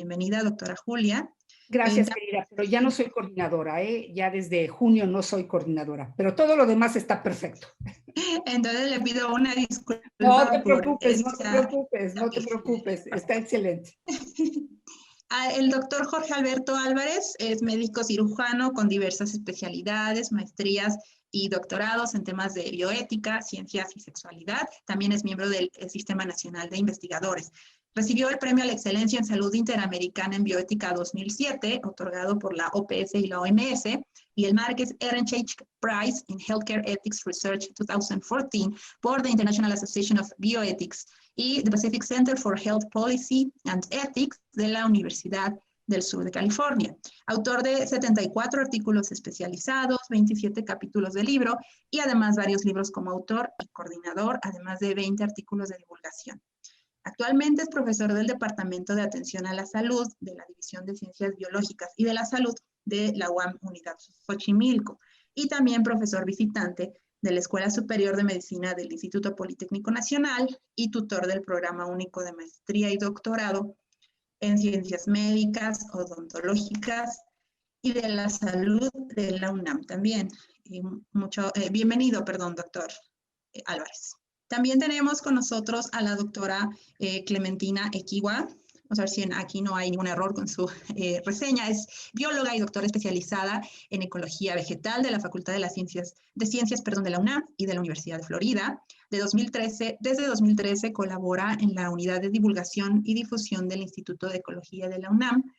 Bienvenida, doctora Julia. Gracias, querida, pero ya no soy coordinadora, ya desde junio no soy coordinadora, pero todo lo demás está perfecto. Entonces le pido una disculpa. No te preocupes, no te preocupes, está excelente. El doctor Jorge Alberto Álvarez es médico cirujano con diversas especialidades, maestrías y doctorados en temas de bioética, ciencias y sexualidad. También es miembro del Sistema Nacional de Investigadores. Recibió el Premio a la Excelencia en Salud Interamericana en Bioética 2007, otorgado por la OPS y la OMS, y el Marcus Ehrenreich Prize in Healthcare Ethics Research 2014 por the International Association of Bioethics y the Pacific Center for Health Policy and Ethics de la Universidad del Sur de California. Autor de 74 artículos especializados, 27 capítulos de libro y además varios libros como autor y coordinador, además de 20 artículos de divulgación. Actualmente es profesor del Departamento de Atención a la Salud de la División de Ciencias Biológicas y de la Salud de la UAM Unidad Xochimilco y también profesor visitante de la Escuela Superior de Medicina del Instituto Politécnico Nacional y tutor del Programa Único de Maestría y Doctorado en Ciencias Médicas, Odontológicas y de la Salud de la UNAM también. Bienvenido, doctor Álvarez. También tenemos con nosotros a la doctora Clementina Equihua. Vamos a ver si aquí no hay ningún error con su reseña. Es bióloga y doctora especializada en ecología vegetal de la Facultad de Ciencias de la UNAM y de la Universidad de Florida. Desde 2013 colabora en la Unidad de Divulgación y Difusión del Instituto de Ecología de la UNAM.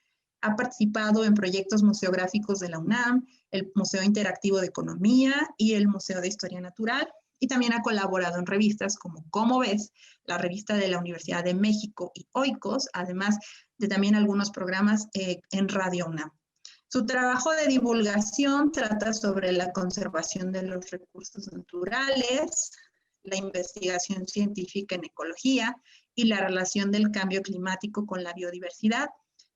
Ha participado en proyectos museográficos de la UNAM, el Museo Interactivo de Economía y el Museo de Historia Natural. Y también ha colaborado en revistas como Cómo Ves, la revista de la Universidad de México y Oikos, además de también algunos programas en Radio UNAM. Su trabajo de divulgación trata sobre la conservación de los recursos naturales, la investigación científica en ecología y la relación del cambio climático con la biodiversidad.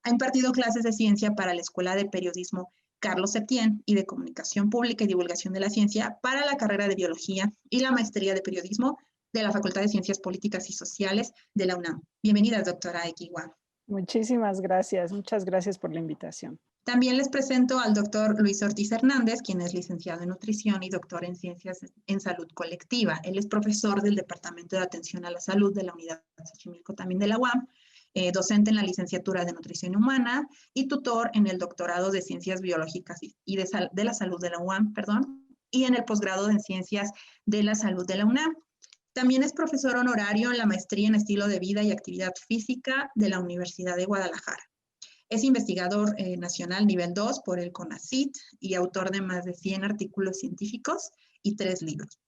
Ha impartido clases de ciencia para la Escuela de Periodismo Carlos Septién y de Comunicación Pública y Divulgación de la Ciencia para la carrera de Biología y la maestría de Periodismo de la Facultad de Ciencias Políticas y Sociales de la UNAM. Bienvenida, doctora Equihua. Muchísimas gracias. Muchas gracias por la invitación. También les presento al doctor Luis Ortiz Hernández, quien es licenciado en Nutrición y doctor en Ciencias en Salud Colectiva. Él es profesor del Departamento de Atención a la Salud de la Unidad Xochimilco, también de la UAM, docente en la licenciatura de Nutrición Humana y tutor en el doctorado de Ciencias Biológicas y de la Salud de la UAM, y en el posgrado en Ciencias de la Salud de la UNAM. También es profesor honorario en la maestría en Estilo de Vida y Actividad Física de la Universidad de Guadalajara. Es investigador nacional nivel 2 por el CONACYT y autor de más de 100 artículos científicos y 3 libros.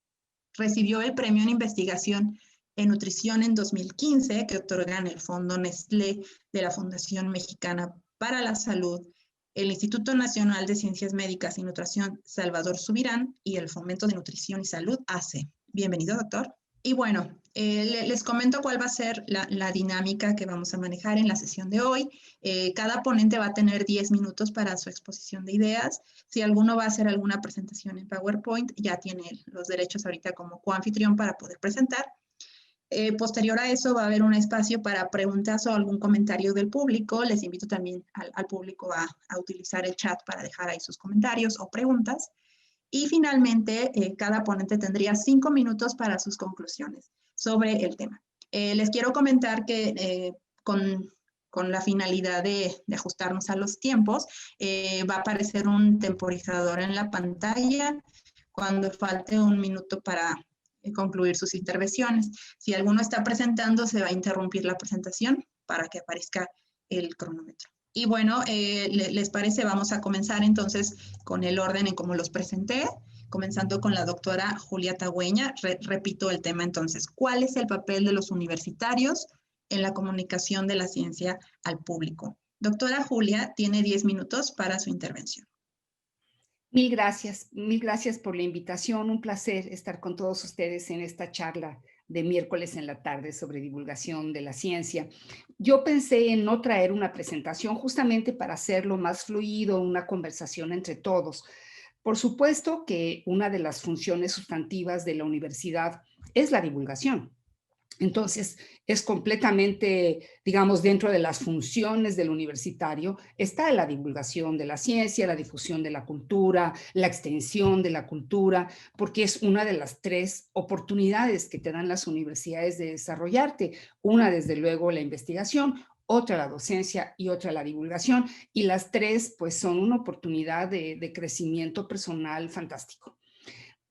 Recibió el premio en investigación en nutrición en 2015 que otorgan el Fondo Nestlé de la Fundación Mexicana para la Salud, el Instituto Nacional de Ciencias Médicas y Nutrición Salvador Subirán y el Fomento de Nutrición y Salud AC. Bienvenido, doctor. Y bueno, les comento cuál va a ser la dinámica que vamos a manejar en la sesión de hoy. Cada ponente va a tener 10 minutos para su exposición de ideas. Si alguno va a hacer alguna presentación en PowerPoint, ya tiene los derechos ahorita como coanfitrión para poder presentar. Posterior a eso va a haber un espacio para preguntas o algún comentario del público. Les invito también al público a utilizar el chat para dejar ahí sus comentarios o preguntas. Y finalmente, cada ponente tendría 5 minutos para sus conclusiones sobre el tema. Les quiero comentar que con la finalidad de ajustarnos a los tiempos, va a aparecer un temporizador en la pantalla cuando falte un minuto para concluir sus intervenciones. Si alguno está presentando, se va a interrumpir la presentación para que aparezca el cronómetro. Y bueno, ¿les parece? Vamos a comenzar entonces con el orden en cómo los presenté, comenzando con la doctora Julia Tagüeña. Repito el tema entonces. ¿Cuál es el papel de los universitarios en la comunicación de la ciencia al público? Doctora Julia, tiene 10 minutos para su intervención. Mil gracias por la invitación. Un placer estar con todos ustedes en esta charla de miércoles en la tarde sobre divulgación de la ciencia. Yo pensé en no traer una presentación justamente para hacerlo más fluido, una conversación entre todos. Por supuesto que una de las funciones sustantivas de la universidad es la divulgación. Entonces, es completamente, digamos, dentro de las funciones del universitario, está la divulgación de la ciencia, la difusión de la cultura, la extensión de la cultura, porque es una de las 3 oportunidades que te dan las universidades de desarrollarte. Una, desde luego, la investigación, otra la docencia y otra la divulgación. Y las 3, pues, son una oportunidad de crecimiento personal fantástico.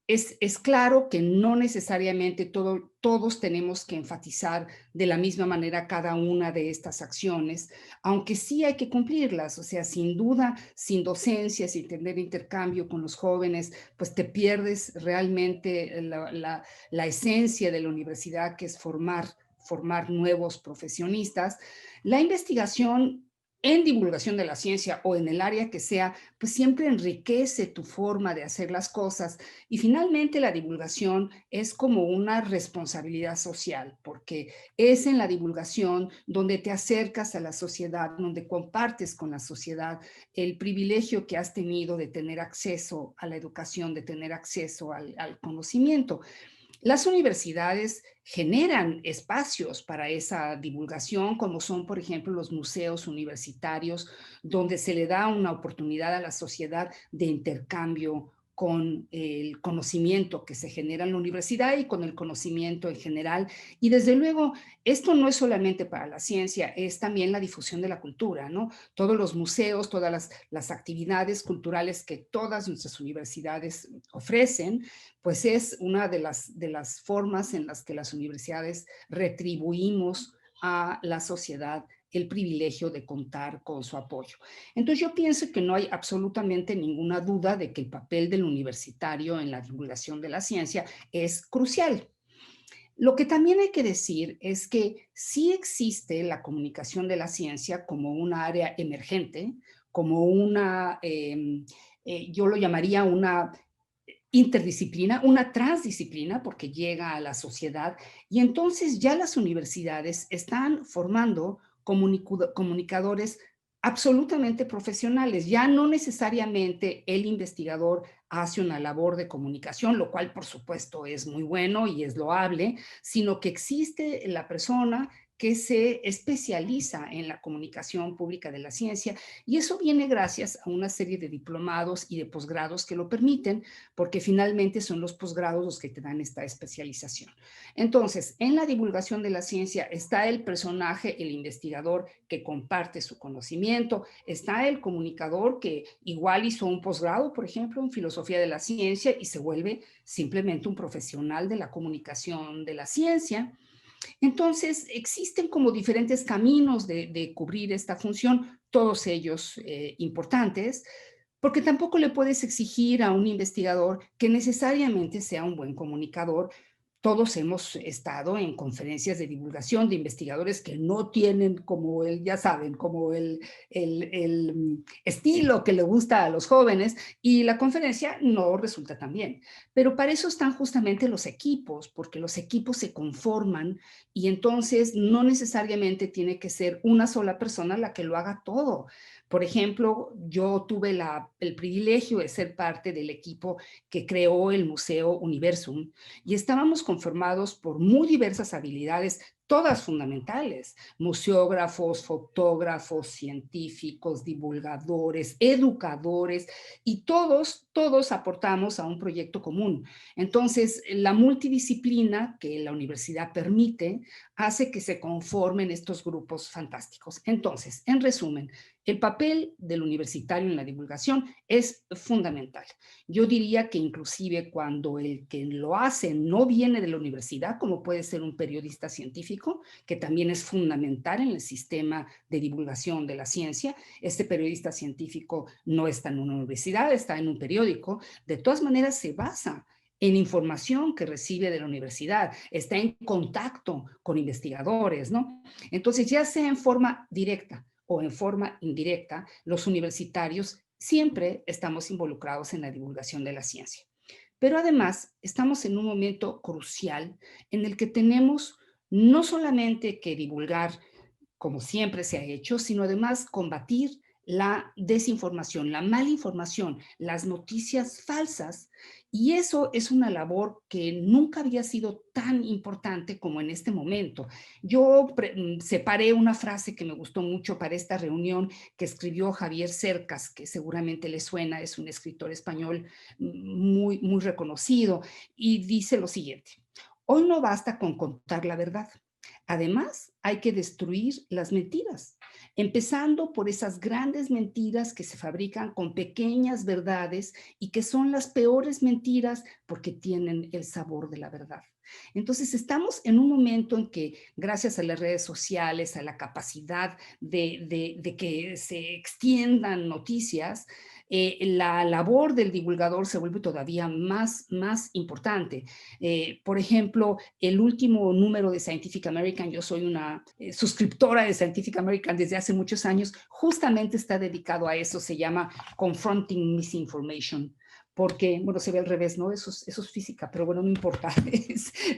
Es claro que no necesariamente todos tenemos que enfatizar de la misma manera cada una de estas acciones, aunque sí hay que cumplirlas. O sea, sin duda, sin docencia, sin tener intercambio con los jóvenes, pues te pierdes realmente la esencia de la universidad, que es formar nuevos profesionistas. La investigación en divulgación de la ciencia o en el área que sea, pues siempre enriquece tu forma de hacer las cosas. Y finalmente la divulgación es como una responsabilidad social, porque es en la divulgación donde te acercas a la sociedad, donde compartes con la sociedad el privilegio que has tenido de tener acceso a la educación, de tener acceso al conocimiento. Las universidades generan espacios para esa divulgación, como son, por ejemplo, los museos universitarios, donde se le da una oportunidad a la sociedad de intercambio con el conocimiento que se genera en la universidad y con el conocimiento en general. Y desde luego, esto no es solamente para la ciencia, es también la difusión de la cultura, ¿no? Todos los museos, todas las actividades culturales que todas nuestras universidades ofrecen, pues es una de las formas en las que las universidades retribuimos a la sociedad el privilegio de contar con su apoyo. Entonces yo pienso que no hay absolutamente ninguna duda de que el papel del universitario en la divulgación de la ciencia es crucial. Lo que también hay que decir es que sí existe la comunicación de la ciencia como una área emergente, como yo lo llamaría una interdisciplina, una transdisciplina, porque llega a la sociedad, y entonces ya las universidades están formando comunicadores absolutamente profesionales. Ya no necesariamente el investigador hace una labor de comunicación, lo cual por supuesto es muy bueno y es loable, sino que existe la persona que se especializa en la comunicación pública de la ciencia, y eso viene gracias a una serie de diplomados y de posgrados que lo permiten, porque finalmente son los posgrados los que te dan esta especialización. Entonces, en la divulgación de la ciencia está el personaje, el investigador que comparte su conocimiento, está el comunicador que igual hizo un posgrado, por ejemplo, en filosofía de la ciencia y se vuelve simplemente un profesional de la comunicación de la ciencia. Entonces, existen como diferentes caminos de cubrir esta función, todos ellos importantes, porque tampoco le puedes exigir a un investigador que necesariamente sea un buen comunicador. Todos hemos estado en conferencias de divulgación de investigadores que no tienen como ya saben, como el estilo que le gusta a los jóvenes, y la conferencia no resulta tan bien. Pero para eso están justamente los equipos, porque los equipos se conforman y entonces no necesariamente tiene que ser una sola persona la que lo haga todo. Por ejemplo, yo tuve el privilegio de ser parte del equipo que creó el Museo Universum, y estábamos conformados por muy diversas habilidades, todas fundamentales: museógrafos, fotógrafos, científicos, divulgadores, educadores, y todos aportamos a un proyecto común. Entonces, la multidisciplina que la universidad permite hace que se conformen estos grupos fantásticos. Entonces, en resumen, el papel del universitario en la divulgación es fundamental. Yo diría que inclusive cuando el que lo hace no viene de la universidad, como puede ser un periodista científico, que también es fundamental en el sistema de divulgación de la ciencia, este periodista científico no está en una universidad, está en un periódico, de todas maneras se basa en información que recibe de la universidad, está en contacto con investigadores, ¿no? Entonces, ya sea en forma directa o en forma indirecta, los universitarios siempre estamos involucrados en la divulgación de la ciencia. Pero además, estamos en un momento crucial en el que tenemos no solamente que divulgar como siempre se ha hecho, sino además combatir la desinformación, la mala información, las noticias falsas, y eso es una labor que nunca había sido tan importante como en este momento. Yo separé una frase que me gustó mucho para esta reunión que escribió Javier Cercas, que seguramente le suena, es un escritor español muy reconocido, y dice lo siguiente: hoy no basta con contar la verdad. Además, hay que destruir las mentiras, empezando por esas grandes mentiras que se fabrican con pequeñas verdades y que son las peores mentiras porque tienen el sabor de la verdad. Entonces, estamos en un momento en que, gracias a las redes sociales, a la capacidad de que se extiendan noticias, la labor del divulgador se vuelve todavía más importante. Por ejemplo, el último número de Scientific American, yo soy una suscriptora de Scientific American desde hace muchos años, justamente está dedicado a eso, se llama Confronting Misinformation. Porque, bueno, se ve al revés, ¿no? Eso es física, pero bueno, no importa.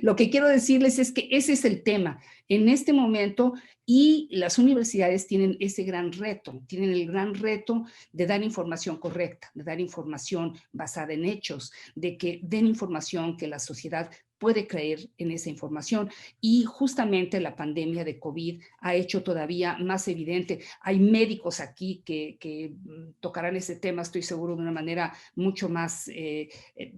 Lo que quiero decirles es que ese es el tema en este momento, y las universidades tienen ese gran reto, tienen el gran reto de dar información correcta, de dar información basada en hechos, de que den información que la sociedad puede creer en esa información. Y justamente la pandemia de COVID ha hecho todavía más evidente. Hay médicos aquí que tocarán ese tema, estoy seguro, de una manera mucho más,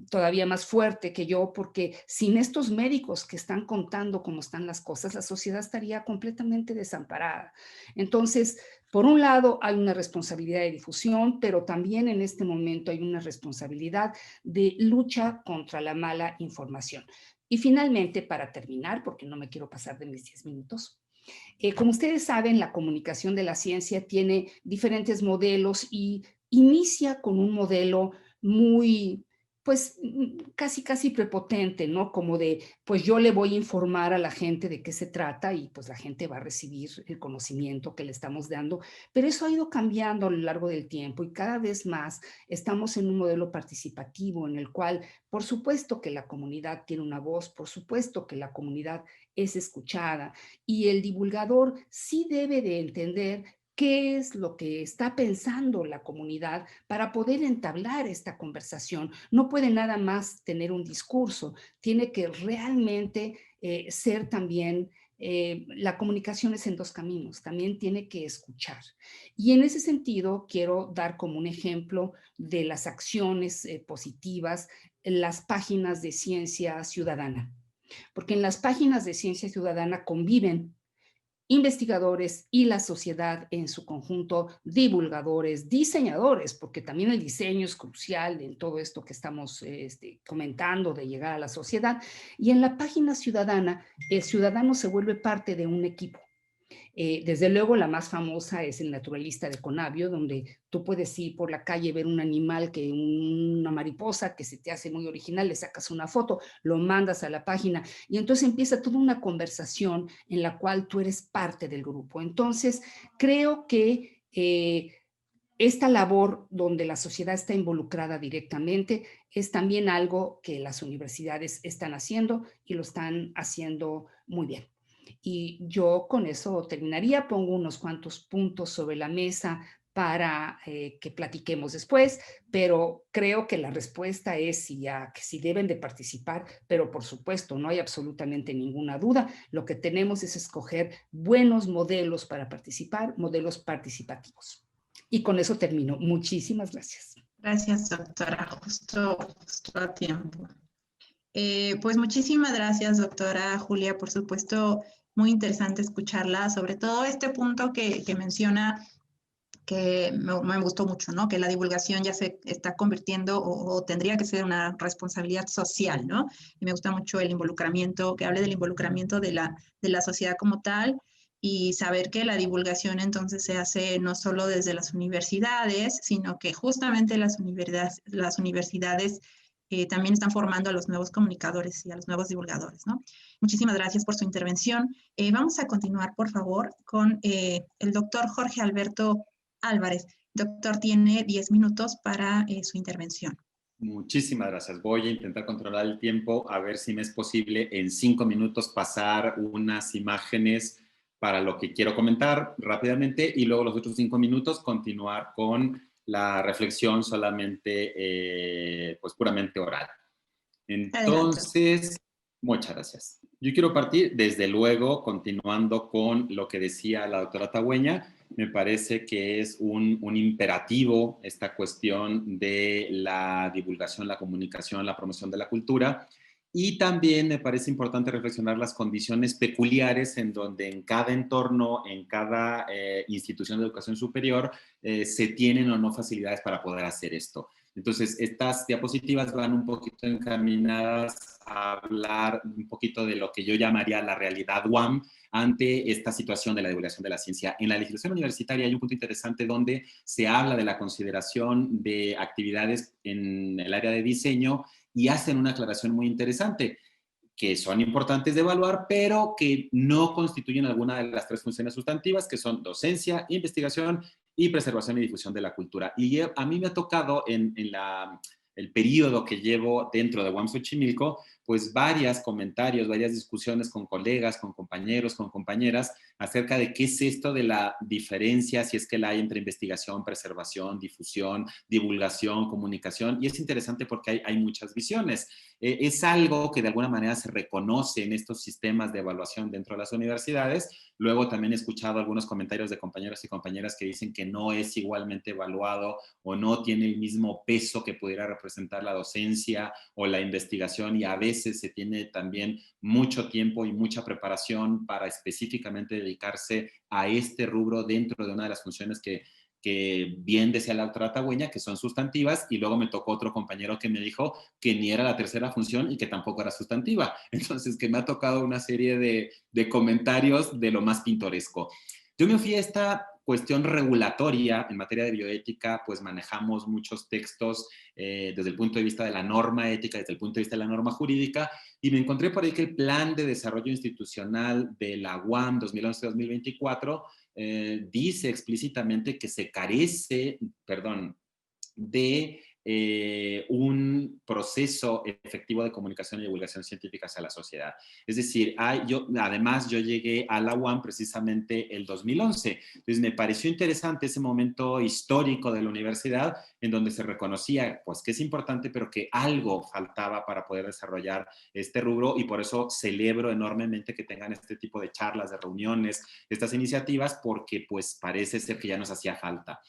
todavía más fuerte que yo, porque sin estos médicos que están contando cómo están las cosas, la sociedad estaría completamente desamparada. Entonces, por un lado, hay una responsabilidad de difusión, pero también en este momento hay una responsabilidad de lucha contra la mala información. Y finalmente, para terminar, porque no me quiero pasar de mis 10 minutos, como ustedes saben, la comunicación de la ciencia tiene diferentes modelos y inicia con un modelo muy, pues, casi prepotente, ¿no? Como de, pues yo le voy a informar a la gente de qué se trata y pues la gente va a recibir el conocimiento que le estamos dando. Pero eso ha ido cambiando a lo largo del tiempo y cada vez más estamos en un modelo participativo en el cual, por supuesto que la comunidad tiene una voz, por supuesto que la comunidad es escuchada, y el divulgador sí debe de entender qué es lo que está pensando la comunidad para poder entablar esta conversación. No puede nada más tener un discurso, tiene que realmente ser también, la comunicación es en dos caminos, también tiene que escuchar. Y en ese sentido, quiero dar como un ejemplo de las acciones positivas las páginas de Ciencia Ciudadana, porque en las páginas de Ciencia Ciudadana conviven investigadores y la sociedad en su conjunto, divulgadores, diseñadores, porque también el diseño es crucial en todo esto que estamos comentando de llegar a la sociedad. Y en la página ciudadana, el ciudadano se vuelve parte de un equipo. Desde luego, la más famosa es el naturalista de Conavio, donde tú puedes ir por la calle, ver un animal, una mariposa que se te hace muy original, le sacas una foto, lo mandas a la página y entonces empieza toda una conversación en la cual tú eres parte del grupo. Entonces, creo que esta labor donde la sociedad está involucrada directamente es también algo que las universidades están haciendo y lo están haciendo muy bien. Y yo con eso terminaría, pongo unos cuantos puntos sobre la mesa para que platiquemos después, pero creo que la respuesta es que si deben de participar, pero por supuesto no hay absolutamente ninguna duda. Lo que tenemos es escoger buenos modelos para participar, modelos participativos. Y con eso termino. Muchísimas gracias. Gracias, doctora. Justo a tiempo. Pues muchísimas gracias, doctora Julia. Por supuesto, muy interesante escucharla, sobre todo este punto que menciona, que me gustó mucho, ¿no? Que la divulgación ya se está convirtiendo o tendría que ser una responsabilidad social, ¿no? Y me gusta mucho el involucramiento, que hable del involucramiento de la sociedad como tal, y saber que la divulgación entonces se hace no solo desde las universidades, sino que justamente las universidades también están formando a los nuevos comunicadores y a los nuevos divulgadores, ¿no? Muchísimas gracias por su intervención. Vamos a continuar, por favor, con el doctor Jorge Alberto Álvarez. Doctor, tiene 10 minutos para su intervención. Muchísimas gracias. Voy a intentar controlar el tiempo, a ver si me es posible en 5 minutos pasar unas imágenes para lo que quiero comentar rápidamente y luego los otros 5 minutos continuar con la reflexión solamente, pues puramente oral. Entonces, muchas gracias. Yo quiero partir, desde luego, continuando con lo que decía la doctora Tagüeña. Me parece que es un imperativo esta cuestión de la divulgación, la comunicación, la promoción de la cultura. Y también me parece importante reflexionar las condiciones peculiares en donde en cada entorno, en cada institución de educación superior, se tienen o no facilidades para poder hacer esto. Entonces, estas diapositivas van un poquito encaminadas a hablar un poquito de lo que yo llamaría la realidad UAM ante esta situación de la divulgación de la ciencia. En la legislación universitaria hay un punto interesante donde se habla de la consideración de actividades en el área de diseño y hacen una aclaración muy interesante, que son importantes de evaluar, pero que no constituyen alguna de las 3 funciones sustantivas, que son docencia, investigación y preservación y difusión de la cultura. Y a mí me ha tocado en el periodo que llevo dentro de UAM Xochimilco, pues varios comentarios, varias discusiones con colegas, con compañeros, con compañeras, acerca de qué es esto de la diferencia, si es que la hay entre investigación, preservación, difusión, divulgación, comunicación. Y es interesante porque hay muchas visiones. Es algo que de alguna manera se reconoce en estos sistemas de evaluación dentro de las universidades. Luego también he escuchado algunos comentarios de compañeros y compañeras que dicen que no es igualmente evaluado o no tiene el mismo peso que pudiera representar la docencia o la investigación, y a veces se tiene también mucho tiempo y mucha preparación para específicamente dedicarse a este rubro dentro de una de las funciones que bien decía la doctora Tagüeña, que son sustantivas, y luego me tocó otro compañero que me dijo que ni era la tercera función y que tampoco era sustantiva. Entonces, que me ha tocado una serie de comentarios de lo más pintoresco. Yo me fui a esta cuestión regulatoria en materia de bioética, pues manejamos muchos textos desde el punto de vista de la norma ética, desde el punto de vista de la norma jurídica, y me encontré por ahí que el Plan de Desarrollo Institucional de la UAM 2011-2024 dice explícitamente que se carece, de un proceso efectivo de comunicación y divulgación científica hacia la sociedad. Es decir, además yo llegué a la UAM precisamente el 2011, entonces me pareció interesante ese momento histórico de la universidad en donde se reconocía pues que es importante, pero que algo faltaba para poder desarrollar este rubro, y por eso celebro enormemente que tengan este tipo de charlas, de reuniones, estas iniciativas, porque pues parece ser que ya nos hacía falta.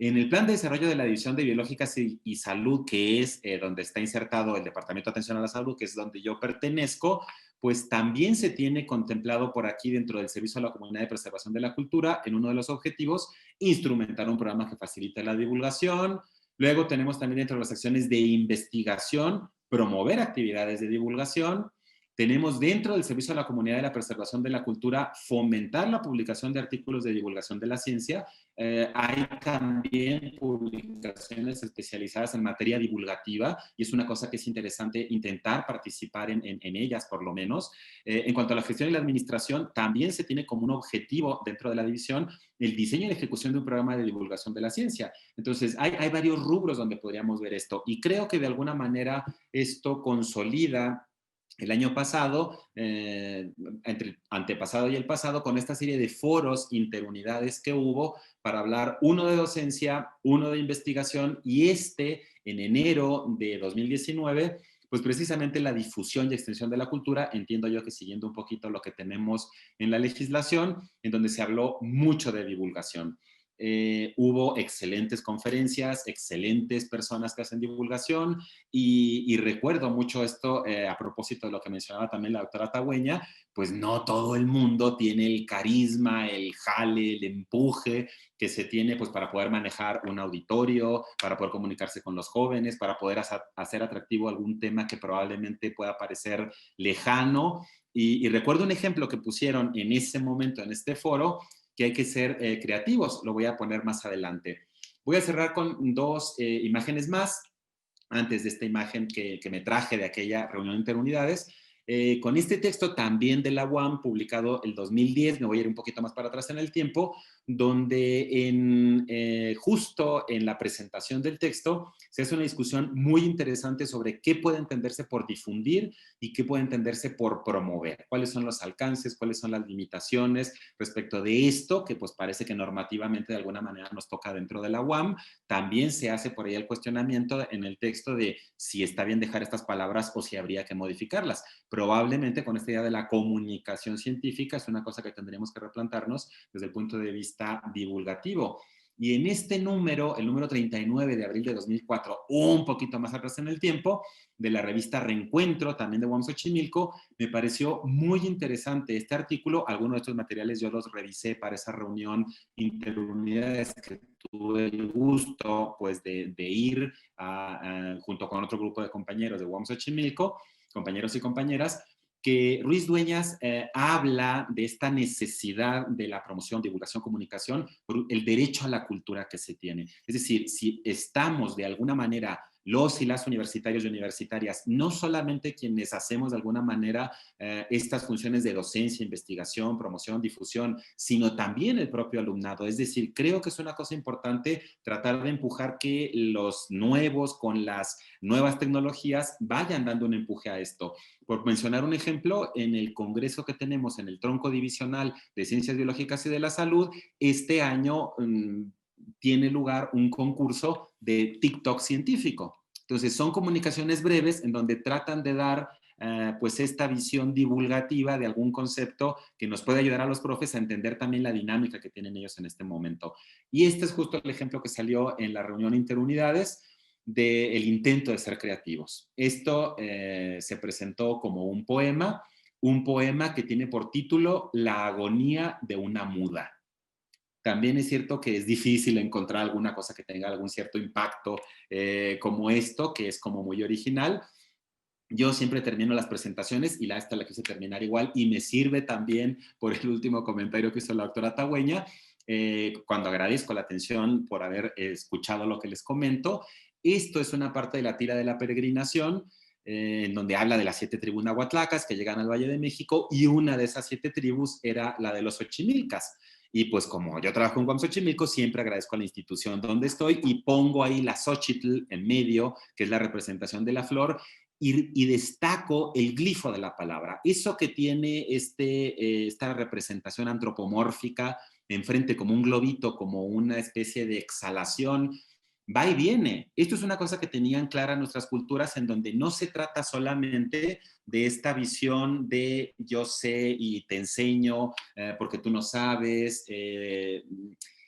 En el Plan de Desarrollo de la División de Biológicas y Salud, que es donde está insertado el Departamento de Atención a la Salud, que es donde yo pertenezco, pues también se tiene contemplado por aquí dentro del Servicio a la Comunidad de Preservación de la Cultura, en uno de los objetivos, instrumentar un programa que facilite la divulgación. Luego tenemos también dentro de las acciones de investigación, promover actividades de divulgación. Tenemos dentro del Servicio a la Comunidad de la Preservación de la Cultura fomentar la publicación de artículos de divulgación de la ciencia. Hay también publicaciones especializadas en materia divulgativa, y es una cosa que es interesante intentar participar en ellas, por lo menos. En cuanto a la gestión y la administración, también se tiene como un objetivo dentro de la división el diseño y la ejecución de un programa de divulgación de la ciencia. Entonces, hay varios rubros donde podríamos ver esto, y creo que de alguna manera esto consolida el año pasado, entre el antepasado y el pasado, con esta serie de foros interunidades que hubo para hablar, uno de docencia, uno de investigación, y en enero de 2019, pues precisamente la difusión y extensión de la cultura, entiendo yo que siguiendo un poquito lo que tenemos en la legislación, en donde se habló mucho de divulgación. Hubo excelentes conferencias, excelentes personas que hacen divulgación, y recuerdo mucho esto a propósito de lo que mencionaba también la doctora Tagüeña, pues no todo el mundo tiene el carisma, el jale, el empuje que se tiene pues para poder manejar un auditorio, para poder comunicarse con los jóvenes, para poder hacer atractivo algún tema que probablemente pueda parecer lejano. Y recuerdo un ejemplo que pusieron en ese momento en este foro, que hay que ser creativos. Lo voy a poner más adelante. Voy a cerrar con 2 imágenes más, antes de esta imagen que me traje de aquella reunión de interunidades. con este texto también de la UAM, publicado el 2010, me voy a ir un poquito más para atrás en el tiempo, donde justo en la presentación del texto se hace una discusión muy interesante sobre qué puede entenderse por difundir y qué puede entenderse por promover, cuáles son los alcances, cuáles son las limitaciones respecto de esto, que pues parece que normativamente de alguna manera nos toca dentro de la UAM. También se hace por ahí el cuestionamiento en el texto de si está bien dejar estas palabras o si habría que modificarlas. Probablemente con esta idea de la comunicación científica es una cosa que tendríamos que replantarnos desde el punto de vista divulgativo. Y en este número, el número 39 de abril de 2004, un poquito más atrás en el tiempo, de la revista Reencuentro, también de UAM Xochimilco, me pareció muy interesante este artículo. Algunos de estos materiales yo los revisé para esa reunión interunidades que tuve el gusto pues, de ir junto con otro grupo de compañeros de UAM Xochimilco, compañeros y compañeras, que Ruiz Dueñas habla de esta necesidad de la promoción, divulgación, comunicación, por el derecho a la cultura que se tiene. Es decir, si estamos de alguna manera los y las universitarios y universitarias, no solamente quienes hacemos de alguna manera estas funciones de docencia, investigación, promoción, difusión, sino también el propio alumnado. Es decir, creo que es una cosa importante tratar de empujar que los nuevos con las nuevas tecnologías vayan dando un empuje a esto. Por mencionar un ejemplo, en el congreso que tenemos en el tronco divisional de Ciencias Biológicas y de la Salud, este año tiene lugar un concurso de TikTok científico. Entonces, son comunicaciones breves en donde tratan de dar pues esta visión divulgativa de algún concepto que nos puede ayudar a los profes a entender también la dinámica que tienen ellos en este momento. Y este es justo el ejemplo que salió en la reunión Interunidades del intento de ser creativos. Esto se presentó como un poema que tiene por título La agonía de una muda. También es cierto que es difícil encontrar alguna cosa que tenga algún cierto impacto como esto, que es como muy original. Yo siempre termino las presentaciones y esta la quise terminar igual y me sirve también por el último comentario que hizo la doctora Tagüeña, cuando agradezco la atención por haber escuchado lo que les comento. Esto es una parte de la tira de la peregrinación, en donde habla de las 7 tribus nahuatlacas que llegan al Valle de México y una de esas 7 tribus era la de los Xochimilcas. Y pues como yo trabajo en UAM Xochimilco, siempre agradezco a la institución donde estoy y pongo ahí la Xochitl en medio, que es la representación de la flor, y destaco el glifo de la palabra. Eso que tiene esta representación antropomórfica enfrente como un globito, como una especie de exhalación, va y viene. Esto es una cosa que tenían clara nuestras culturas en donde no se trata solamente de esta visión de yo sé y te enseño porque tú no sabes,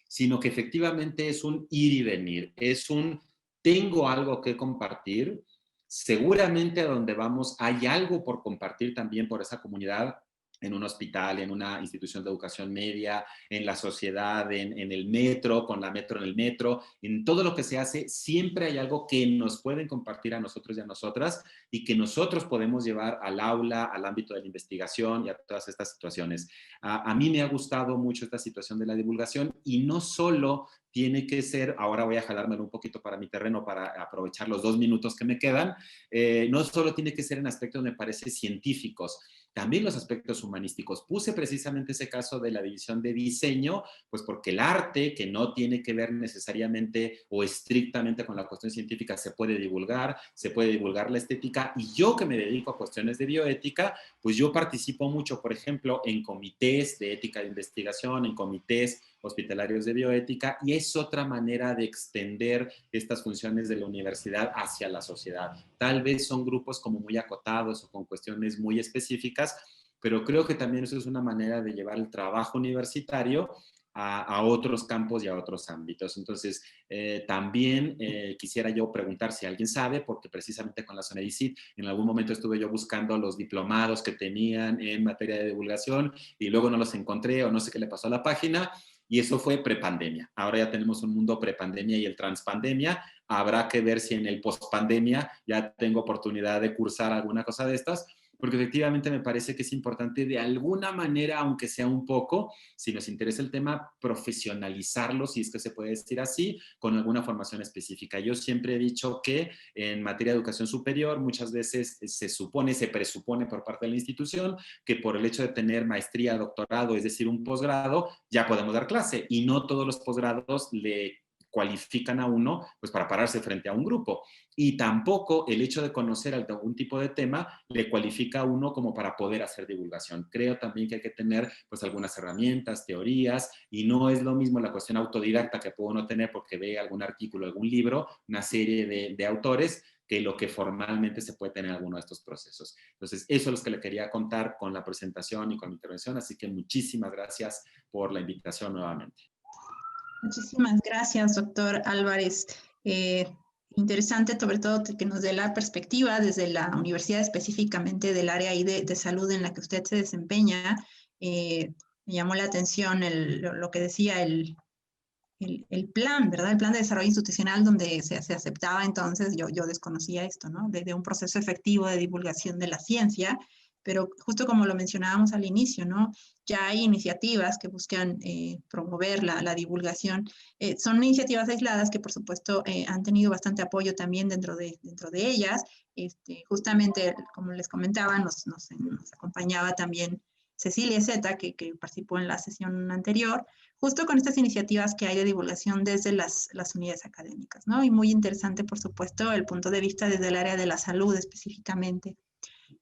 sino que efectivamente es un ir y venir, es un tengo algo que compartir, seguramente a donde vamos hay algo por compartir también por esa comunidad, en un hospital, en una institución de educación media, en la sociedad, en el metro, con la metro en el metro, en todo lo que se hace, siempre hay algo que nos pueden compartir a nosotros y a nosotras y que nosotros podemos llevar al aula, al ámbito de la investigación y a todas estas situaciones. A mí me ha gustado mucho esta situación de la divulgación y no solo tiene que ser, ahora voy a jalármelo un poquito para mi terreno para aprovechar los 2 minutos que me quedan, no solo tiene que ser en aspectos, me parece, científicos, también los aspectos humanísticos. Puse precisamente ese caso de la división de diseño, pues porque el arte, que no tiene que ver necesariamente o estrictamente con la cuestión científica, se puede divulgar la estética, y yo que me dedico a cuestiones de bioética, pues yo participo mucho, por ejemplo, en comités de ética de investigación, en comités hospitalarios de bioética, y es otra manera de extender estas funciones de la universidad hacia la sociedad. Tal vez son grupos como muy acotados o con cuestiones muy específicas, pero creo que también eso es una manera de llevar el trabajo universitario a otros campos y a otros ámbitos. Entonces, también quisiera yo preguntar si alguien sabe, porque precisamente con la SONEDICIT en algún momento estuve yo buscando los diplomados que tenían en materia de divulgación y luego no los encontré o no sé qué le pasó a la página, y eso fue prepandemia. Ahora ya tenemos un mundo prepandemia y el transpandemia. Habrá que ver si en el postpandemia ya tengo oportunidad de cursar alguna cosa de estas, porque efectivamente me parece que es importante de alguna manera, aunque sea un poco, si nos interesa el tema, profesionalizarlo, si es que se puede decir así, con alguna formación específica. Yo siempre he dicho que en materia de educación superior muchas veces se presupone por parte de la institución que por el hecho de tener maestría, doctorado, es decir, un posgrado, ya podemos dar clase, y no todos los posgrados le cualifican a uno pues para pararse frente a un grupo, y tampoco el hecho de conocer algún tipo de tema le cualifica a uno como para poder hacer divulgación. Creo también que hay que tener pues algunas herramientas, teorías, y no es lo mismo la cuestión autodidacta que puede uno tener porque ve algún artículo, algún libro, una serie de autores, que lo que formalmente se puede tener en alguno de estos procesos. Entonces, eso es lo que le quería contar con la presentación y con mi intervención, así que muchísimas gracias por la invitación nuevamente. Muchísimas gracias, doctor Álvarez. Interesante, sobre todo, que nos dé la perspectiva desde la universidad, específicamente del área ahí de salud en la que usted se desempeña. Me llamó la atención lo que decía el plan, ¿verdad? El plan de desarrollo institucional donde se aceptaba entonces, yo desconocía esto, ¿no? De un proceso efectivo de divulgación de la ciencia, pero justo como lo mencionábamos al inicio, ¿no? Ya hay iniciativas que buscan promover la divulgación. Son iniciativas aisladas que, por supuesto, han tenido bastante apoyo también dentro de ellas. Justamente, como les comentaba, nos acompañaba también Cecilia Zeta, que participó en la sesión anterior, justo con estas iniciativas que hay de divulgación desde las unidades académicas, ¿no? Y muy interesante, por supuesto, el punto de vista desde el área de la salud específicamente.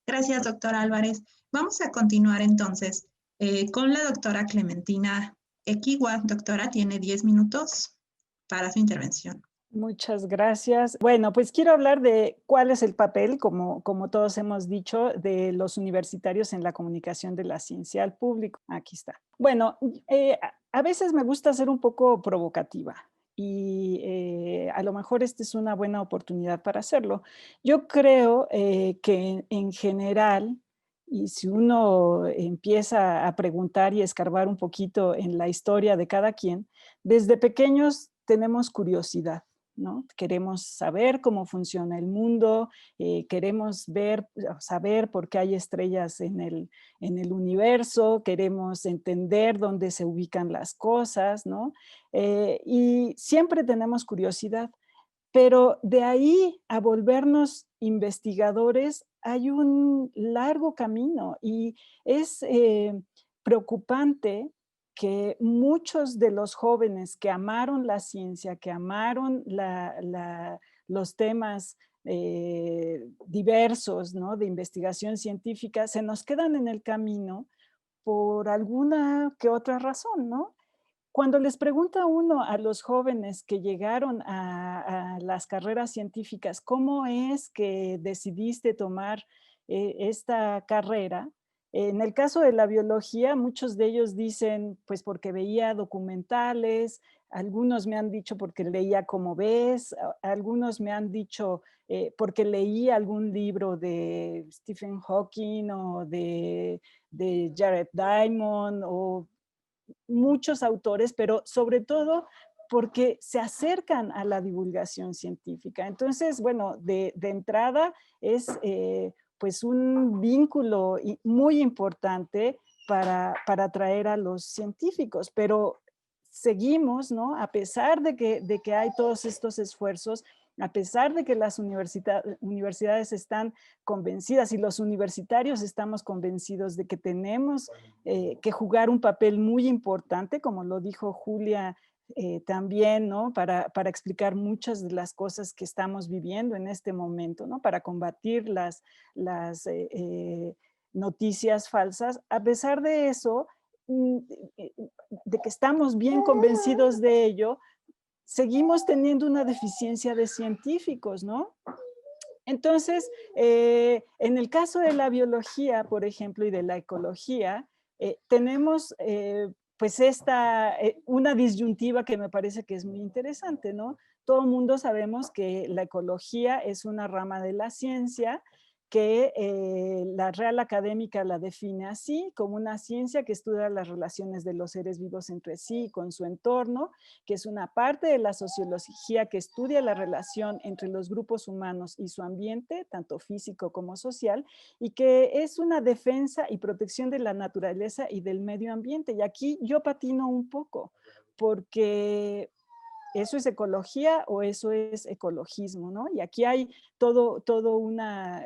Gracias, doctora Álvarez. Vamos a continuar entonces con la doctora Clementina Equigua. Doctora, tiene 10 minutos para su intervención. Muchas gracias. Bueno, pues quiero hablar de cuál es el papel, como todos hemos dicho, de los universitarios en la comunicación de la ciencia al público. Aquí está. Bueno, a veces me gusta ser un poco provocativa y a lo mejor esta es una buena oportunidad para hacerlo. Yo creo que en general, y si uno empieza a preguntar y escarbar un poquito en la historia de cada quien, desde pequeños tenemos curiosidad, ¿no? Queremos saber cómo funciona el mundo, queremos saber por qué hay estrellas en el universo, queremos entender dónde se ubican las cosas, ¿no? Y siempre tenemos curiosidad, pero de ahí a volvernos investigadores hay un largo camino y es preocupante que muchos de los jóvenes que amaron la ciencia, que amaron los temas diversos, ¿no? De investigación científica, se nos quedan en el camino por alguna que otra razón, ¿no? Cuando les pregunta uno a los jóvenes que llegaron a las carreras científicas, ¿cómo es que decidiste tomar esta carrera? En el caso de la biología, muchos de ellos dicen, pues porque veía documentales, algunos me han dicho porque leía Como ves, algunos me han dicho porque leí algún libro de Stephen Hawking o de Jared Diamond o muchos autores, pero sobre todo porque se acercan a la divulgación científica. Entonces, bueno, de entrada es pues un vínculo muy importante para atraer a los científicos, pero seguimos, ¿no? A pesar de que hay todos estos esfuerzos, a pesar de que las universidades están convencidas y los universitarios estamos convencidos de que tenemos que jugar un papel muy importante, como lo dijo Julia también, ¿no? Para explicar muchas de las cosas que estamos viviendo en este momento, ¿no? Para combatir las noticias falsas. A pesar de eso, de que estamos bien convencidos de ello, seguimos teniendo una deficiencia de científicos, ¿no? Entonces, en el caso de la biología, por ejemplo, y de la ecología, tenemos pues una disyuntiva que me parece que es muy interesante, ¿no? Todo el mundo sabemos que la ecología es una rama de la ciencia que la Real Académica la define así, como una ciencia que estudia las relaciones de los seres vivos entre sí y con su entorno, que es una parte de la sociología que estudia la relación entre los grupos humanos y su ambiente, tanto físico como social, y que es una defensa y protección de la naturaleza y del medio ambiente. Y aquí yo patino un poco, porque ¿eso es ecología o eso es ecologismo, no? Y aquí hay todo una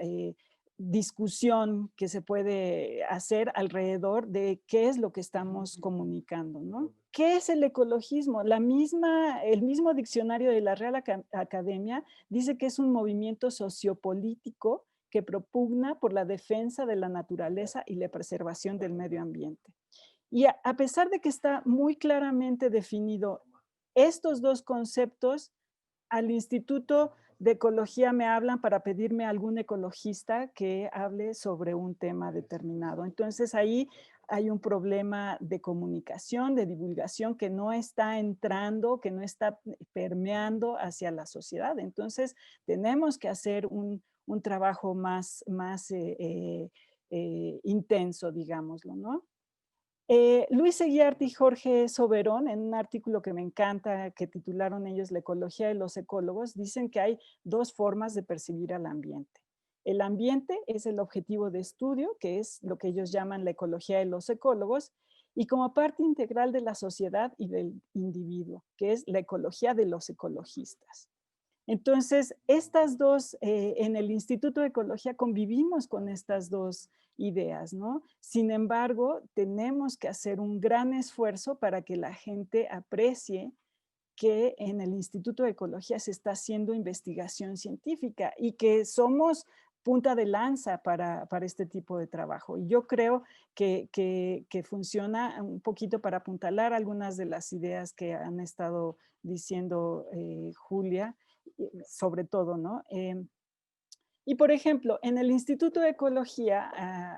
discusión que se puede hacer alrededor de qué es lo que estamos comunicando, ¿no? ¿Qué es el ecologismo? El mismo diccionario de la Real Academia dice que es un movimiento sociopolítico que propugna por la defensa de la naturaleza y la preservación del medio ambiente. Y a pesar de que está muy claramente definido estos dos conceptos, al Instituto de Ecología me hablan para pedirme a algún ecologista que hable sobre un tema determinado. Entonces ahí hay un problema de comunicación, de divulgación que no está entrando, que no está permeando hacia la sociedad. Entonces tenemos que hacer un trabajo más intenso, digámoslo, ¿no? Luis Eguiarte y Jorge Soberón, en un artículo que me encanta, que titularon ellos La ecología de los ecólogos, dicen que hay dos formas de percibir al ambiente. El ambiente es el objetivo de estudio, que es lo que ellos llaman la ecología de los ecólogos, y como parte integral de la sociedad y del individuo, que es la ecología de los ecologistas. Entonces, estas dos, en el Instituto de Ecología convivimos con estas dos ideas, ¿no? Sin embargo, tenemos que hacer un gran esfuerzo para que la gente aprecie que en el Instituto de Ecología se está haciendo investigación científica y que somos punta de lanza para este tipo de trabajo. Y yo creo que funciona un poquito para apuntalar algunas de las ideas que han estado diciendo Julia, sobre todo, ¿no? Y por ejemplo, en el Instituto de Ecología,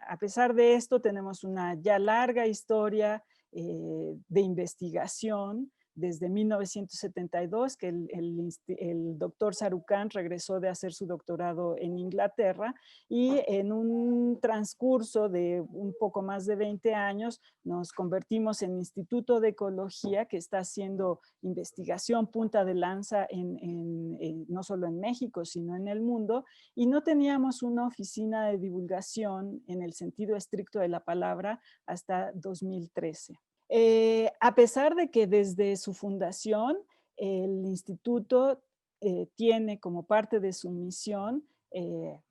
a pesar de esto, tenemos una ya larga historia de investigación desde 1972, que el doctor Sarucán regresó de hacer su doctorado en Inglaterra, y en un transcurso de un poco más de 20 años nos convertimos en Instituto de Ecología, que está haciendo investigación punta de lanza no solo en México, sino en el mundo, y no teníamos una oficina de divulgación en el sentido estricto de la palabra hasta 2013. A pesar de que desde su fundación el instituto tiene como parte de su misión,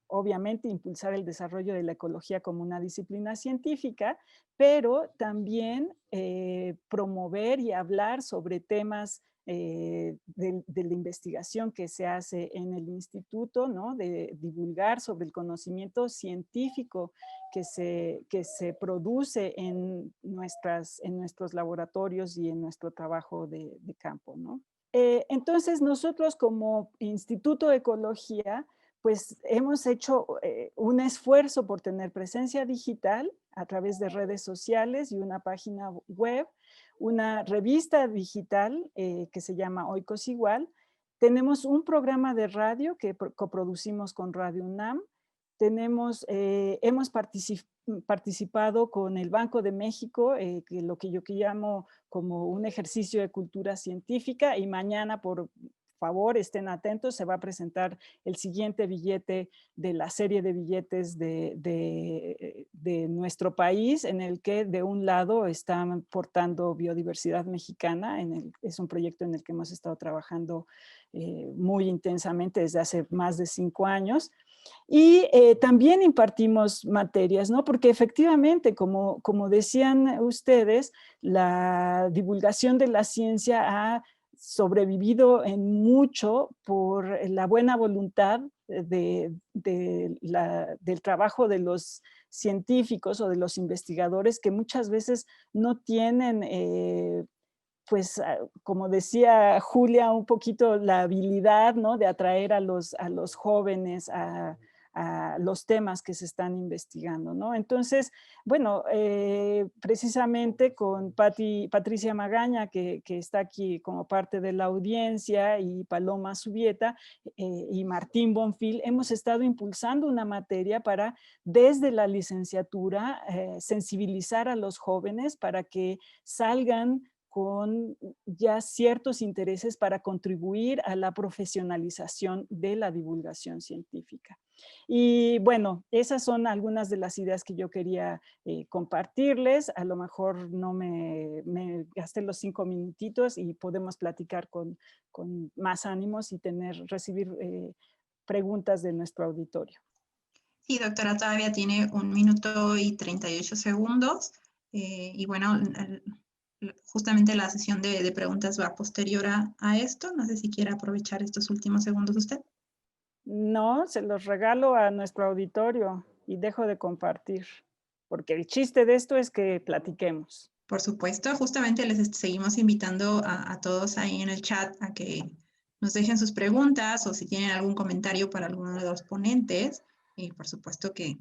obviamente, impulsar el desarrollo de la ecología como una disciplina científica, pero también promover y hablar sobre temas de la investigación que se hace en el instituto, ¿no? De divulgar sobre el conocimiento científico que se produce en nuestros laboratorios y en nuestro trabajo de campo, ¿no? Entonces, nosotros como Instituto de Ecología, pues hemos hecho un esfuerzo por tener presencia digital a través de redes sociales y una página web, una revista digital que se llama Oikos Igual. Tenemos un programa de radio que coproducimos con Radio UNAM. Hemos participado con el Banco de México, que lo que yo llamo como un ejercicio de cultura científica, y mañana, por favor, estén atentos, se va a presentar el siguiente billete de la serie de billetes de nuestro país, en el que de un lado están portando biodiversidad mexicana, es un proyecto en el que hemos estado trabajando muy intensamente desde hace más de 5 años. Y también impartimos materias, ¿no? Porque efectivamente, como decían ustedes, la divulgación de la ciencia ha sobrevivido en mucho por la buena voluntad del trabajo de los científicos o de los investigadores, que muchas veces no tienen pues, como decía Julia, un poquito la habilidad, ¿no? De atraer a los jóvenes a a los temas que se están investigando, ¿no? Entonces, bueno, precisamente con Patricia Magaña, que está aquí como parte de la audiencia, y Paloma Subieta y Martín Bonfil, hemos estado impulsando una materia para, desde la licenciatura, sensibilizar a los jóvenes para que salgan con ya ciertos intereses para contribuir a la profesionalización de la divulgación científica. Y bueno, esas son algunas de las ideas que yo quería compartirles. A lo mejor no me gasté los 5 minutitos y podemos platicar con más ánimos y recibir preguntas de nuestro auditorio. Sí, doctora, todavía tiene 1 minuto y 38 segundos. Y bueno, justamente la sesión de preguntas va posterior a esto. No sé si quiere aprovechar estos últimos segundos usted. No, se los regalo a nuestro auditorio y dejo de compartir, porque el chiste de esto es que platiquemos. Por supuesto, justamente les seguimos invitando a todos ahí en el chat a que nos dejen sus preguntas o si tienen algún comentario para alguno de los ponentes. Y por supuesto que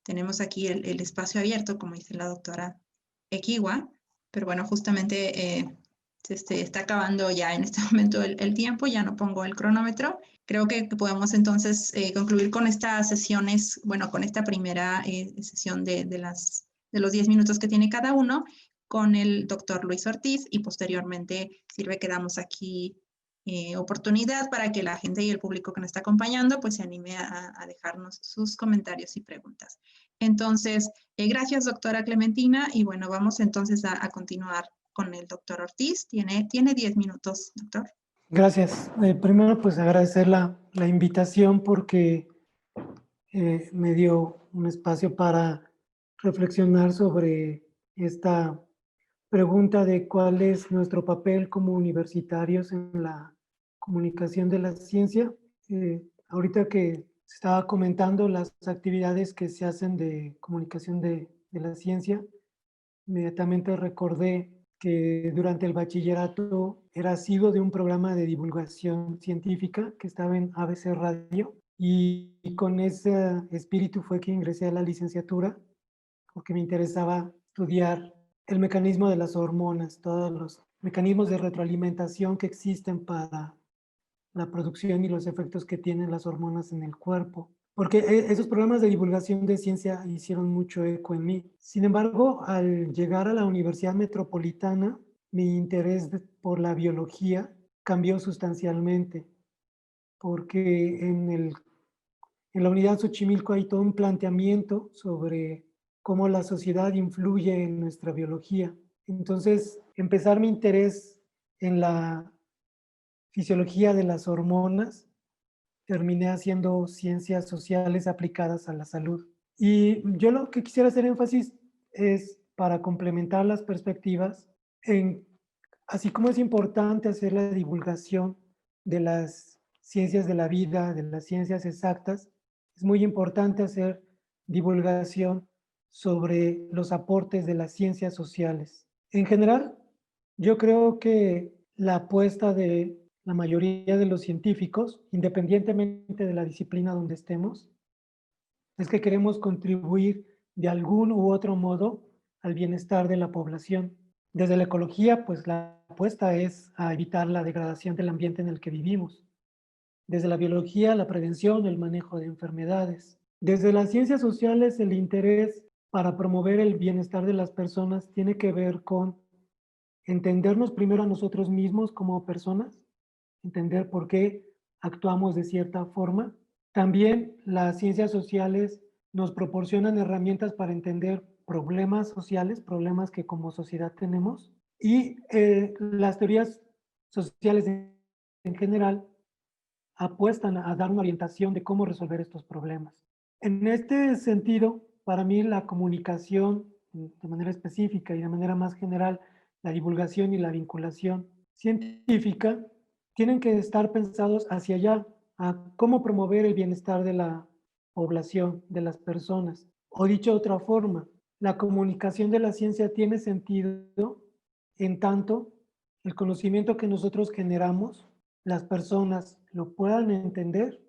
tenemos aquí el espacio abierto, como dice la doctora Equigua. Pero bueno, justamente se está acabando ya en este momento el tiempo, ya no pongo el cronómetro. Creo que podemos entonces concluir con estas sesiones, bueno, con esta primera sesión de los 10 minutos que tiene cada uno, con el doctor Luis Ortiz, y posteriormente sirve que damos aquí oportunidad para que la gente y el público que nos está acompañando pues se anime a dejarnos sus comentarios y preguntas. Entonces, gracias doctora Clementina, y bueno, vamos entonces a continuar con el doctor Ortiz. Tiene 10 minutos, doctor. Gracias. Primero, pues agradecer la invitación porque me dio un espacio para reflexionar sobre esta pregunta de cuál es nuestro papel como universitarios en la comunicación de la ciencia. Ahorita que se estaba comentando las actividades que se hacen de comunicación de la ciencia, inmediatamente recordé que durante el bachillerato era asiduo de un programa de divulgación científica que estaba en ABC Radio, y con ese espíritu fue que ingresé a la licenciatura, porque me interesaba estudiar el mecanismo de las hormonas, todos los mecanismos de retroalimentación que existen para la producción y los efectos que tienen las hormonas en el cuerpo. Porque esos programas de divulgación de ciencia hicieron mucho eco en mí. Sin embargo, al llegar a la Universidad Metropolitana, mi interés por la biología cambió sustancialmente, porque en la unidad Xochimilco hay todo un planteamiento sobre cómo la sociedad influye en nuestra biología. Entonces, empezar mi interés en la fisiología de las hormonas, terminé haciendo ciencias sociales aplicadas a la salud. Y yo lo que quisiera hacer énfasis es para complementar las perspectivas, así como es importante hacer la divulgación de las ciencias de la vida, de las ciencias exactas, es muy importante hacer divulgación sobre los aportes de las ciencias sociales. En general, yo creo que la apuesta de la mayoría de los científicos, independientemente de la disciplina donde estemos, es que queremos contribuir de algún u otro modo al bienestar de la población. Desde la ecología, pues la apuesta es a evitar la degradación del ambiente en el que vivimos. Desde la biología, la prevención, el manejo de enfermedades. Desde las ciencias sociales, el interés para promover el bienestar de las personas tiene que ver con entendernos primero a nosotros mismos como personas, entender por qué actuamos de cierta forma. También las ciencias sociales nos proporcionan herramientas para entender problemas sociales, problemas que como sociedad tenemos, y las teorías sociales en general apuestan a dar una orientación de cómo resolver estos problemas. En este sentido, para mí la comunicación de manera específica y de manera más general, la divulgación y la vinculación científica tienen que estar pensados hacia allá, a cómo promover el bienestar de la población, de las personas. O dicho de otra forma, la comunicación de la ciencia tiene sentido en tanto el conocimiento que nosotros generamos, las personas lo puedan entender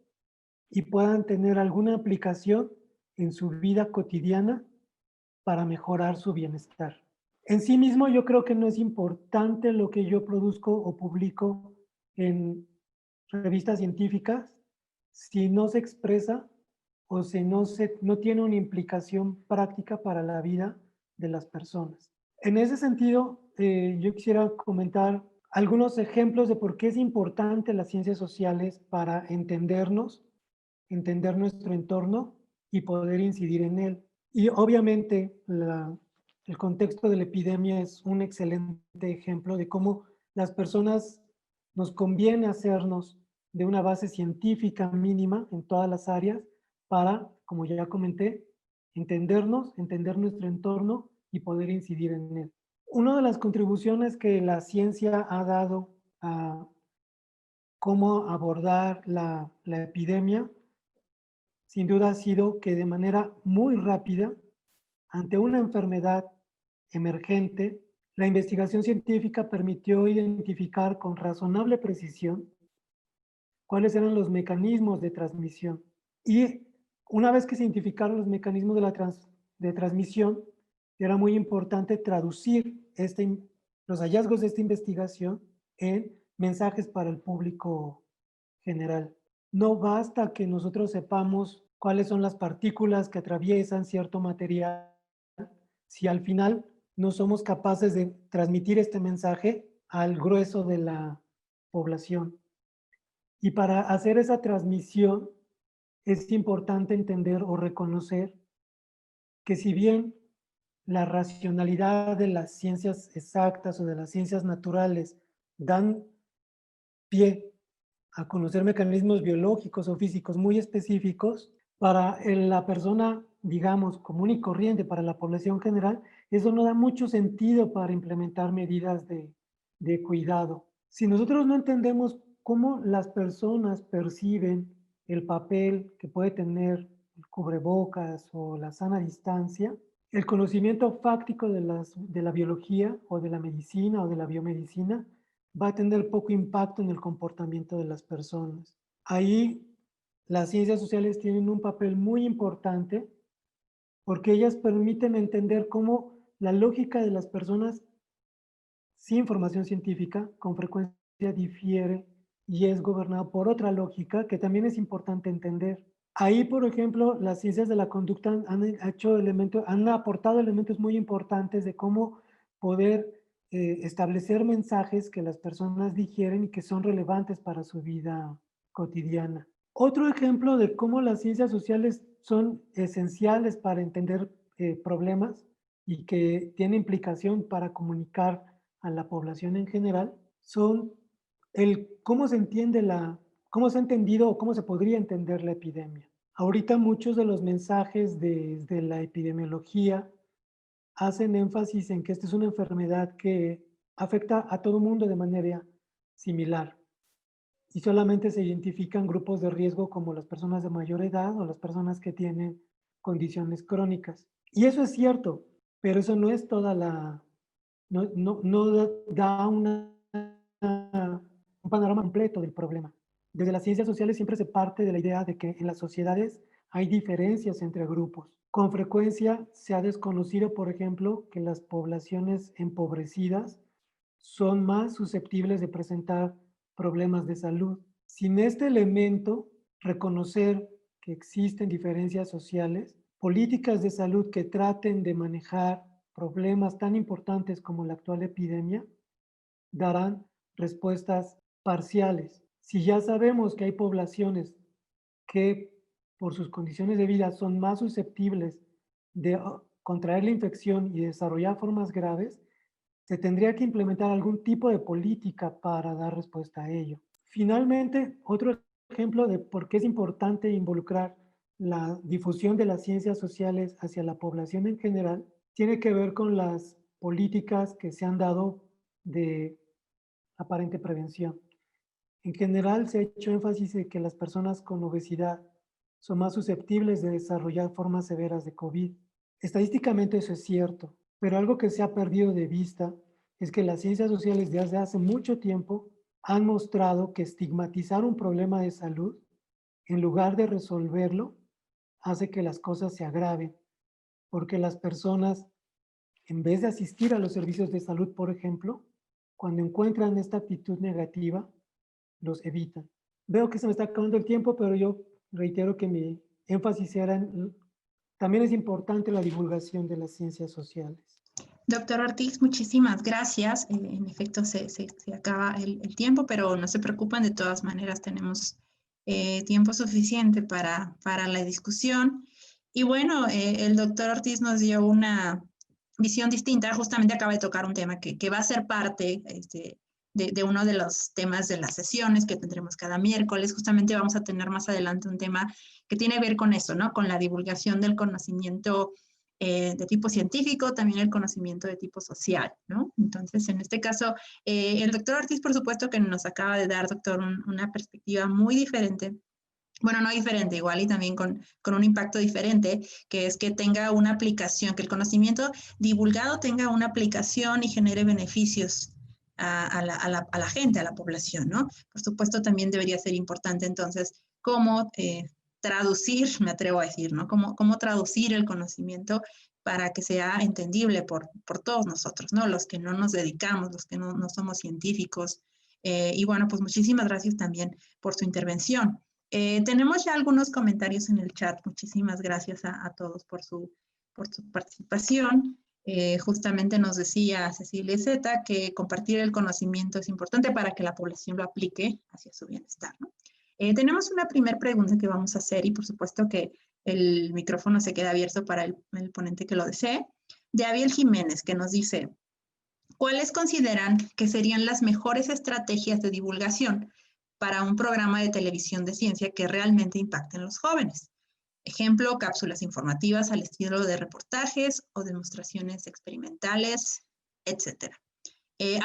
y puedan tener alguna aplicación en su vida cotidiana para mejorar su bienestar. En sí mismo yo creo que no es importante lo que yo produzco o publico en revistas científicas si no se expresa o si no tiene una implicación práctica para la vida de las personas. En ese sentido, yo quisiera comentar algunos ejemplos de por qué es importante las ciencias sociales para entendernos, entender nuestro entorno y poder incidir en él. Y obviamente el contexto de la epidemia es un excelente ejemplo de cómo las personas nos conviene hacernos de una base científica mínima en todas las áreas para, como ya comenté, entendernos, entender nuestro entorno y poder incidir en él. Una de las contribuciones que la ciencia ha dado a cómo abordar la epidemia, sin duda ha sido que de manera muy rápida, ante una enfermedad emergente, la investigación científica permitió identificar con razonable precisión cuáles eran los mecanismos de transmisión. Y una vez que se identificaron los mecanismos de transmisión, era muy importante traducir los hallazgos de esta investigación en mensajes para el público general. No basta que nosotros sepamos cuáles son las partículas que atraviesan cierto material, si al final no somos capaces de transmitir este mensaje al grueso de la población. Y para hacer esa transmisión es importante entender o reconocer que si bien la racionalidad de las ciencias exactas o de las ciencias naturales dan pie a conocer mecanismos biológicos o físicos muy específicos, para la persona, digamos, común y corriente, para la población general, eso no da mucho sentido para implementar medidas de cuidado. Si nosotros no entendemos cómo las personas perciben el papel que puede tener el cubrebocas o la sana distancia, el conocimiento fáctico de la biología o de la medicina o de la biomedicina va a tener poco impacto en el comportamiento de las personas. Ahí las ciencias sociales tienen un papel muy importante porque ellas permiten entender cómo la lógica de las personas sin formación científica con frecuencia difiere y es gobernado por otra lógica que también es importante entender. Ahí, por ejemplo, las ciencias de la conducta han aportado elementos muy importantes de cómo poder establecer mensajes que las personas digieren y que son relevantes para su vida cotidiana. Otro ejemplo de cómo las ciencias sociales son esenciales para entender problemas y que tiene implicación para comunicar a la población en general, son cómo se entiende cómo se ha entendido o cómo se podría entender la epidemia. Ahorita muchos de los mensajes desde la epidemiología hacen énfasis en que esta es una enfermedad que afecta a todo el mundo de manera similar y solamente se identifican grupos de riesgo como las personas de mayor edad o las personas que tienen condiciones crónicas. Y eso es cierto, pero eso no es toda no da un panorama completo del problema. Desde las ciencias sociales siempre se parte de la idea de que en las sociedades hay diferencias entre grupos. Con frecuencia se ha desconocido, por ejemplo, que las poblaciones empobrecidas son más susceptibles de presentar problemas de salud. Sin este elemento, reconocer que existen diferencias sociales, políticas de salud que traten de manejar problemas tan importantes como la actual epidemia, darán respuestas parciales. Si ya sabemos que hay poblaciones que por sus condiciones de vida son más susceptibles de contraer la infección y desarrollar formas graves, se tendría que implementar algún tipo de política para dar respuesta a ello. Finalmente, otro ejemplo de por qué es importante involucrar la difusión de las ciencias sociales hacia la población en general tiene que ver con las políticas que se han dado de aparente prevención. En general, se ha hecho énfasis en que las personas con obesidad son más susceptibles de desarrollar formas severas de COVID. Estadísticamente eso es cierto, pero algo que se ha perdido de vista es que las ciencias sociales desde hace mucho tiempo han mostrado que estigmatizar un problema de salud en lugar de resolverlo, hace que las cosas se agraven, porque las personas, en vez de asistir a los servicios de salud, por ejemplo, cuando encuentran esta actitud negativa, los evitan. Veo que se me está acabando el tiempo, pero yo reitero que mi énfasis era en, también es importante la divulgación de las ciencias sociales. Doctor Ortiz, muchísimas gracias. En efecto, se acaba el tiempo, pero no se preocupen, de todas maneras tenemos tiempo suficiente para la discusión. Y bueno, el doctor Ortiz nos dio una visión distinta, justamente acaba de tocar un tema que va a ser parte de uno de los temas de las sesiones que tendremos cada miércoles. Justamente vamos a tener más adelante un tema que tiene que ver con eso, ¿no? Con la divulgación del conocimiento de tipo científico, también el conocimiento de tipo social, ¿no? Entonces, en este caso, el doctor Ortiz, por supuesto, que nos acaba de dar, doctor, una perspectiva muy diferente. Bueno, no diferente, igual y también con un impacto diferente, que es que tenga una aplicación, que el conocimiento divulgado tenga una aplicación y genere beneficios a la gente, a la población, ¿no? Por supuesto, también debería ser importante entonces cómo traducir, me atrevo a decir, ¿no? Cómo traducir el conocimiento para que sea entendible por todos nosotros, ¿no? Los que no nos dedicamos, los que no somos científicos. Y bueno, pues muchísimas gracias también por su intervención. Tenemos ya algunos comentarios en el chat. Muchísimas gracias a todos por su participación. Justamente nos decía Cecilia Zeta que compartir el conocimiento es importante para que la población lo aplique hacia su bienestar, ¿no? Tenemos una primera pregunta que vamos a hacer y por supuesto que el micrófono se queda abierto para el ponente que lo desee. De Abiel Jiménez, que nos dice, ¿cuáles consideran que serían las mejores estrategias de divulgación para un programa de televisión de ciencia que realmente impacte en los jóvenes? Ejemplo, cápsulas informativas al estilo de reportajes o demostraciones experimentales, etc.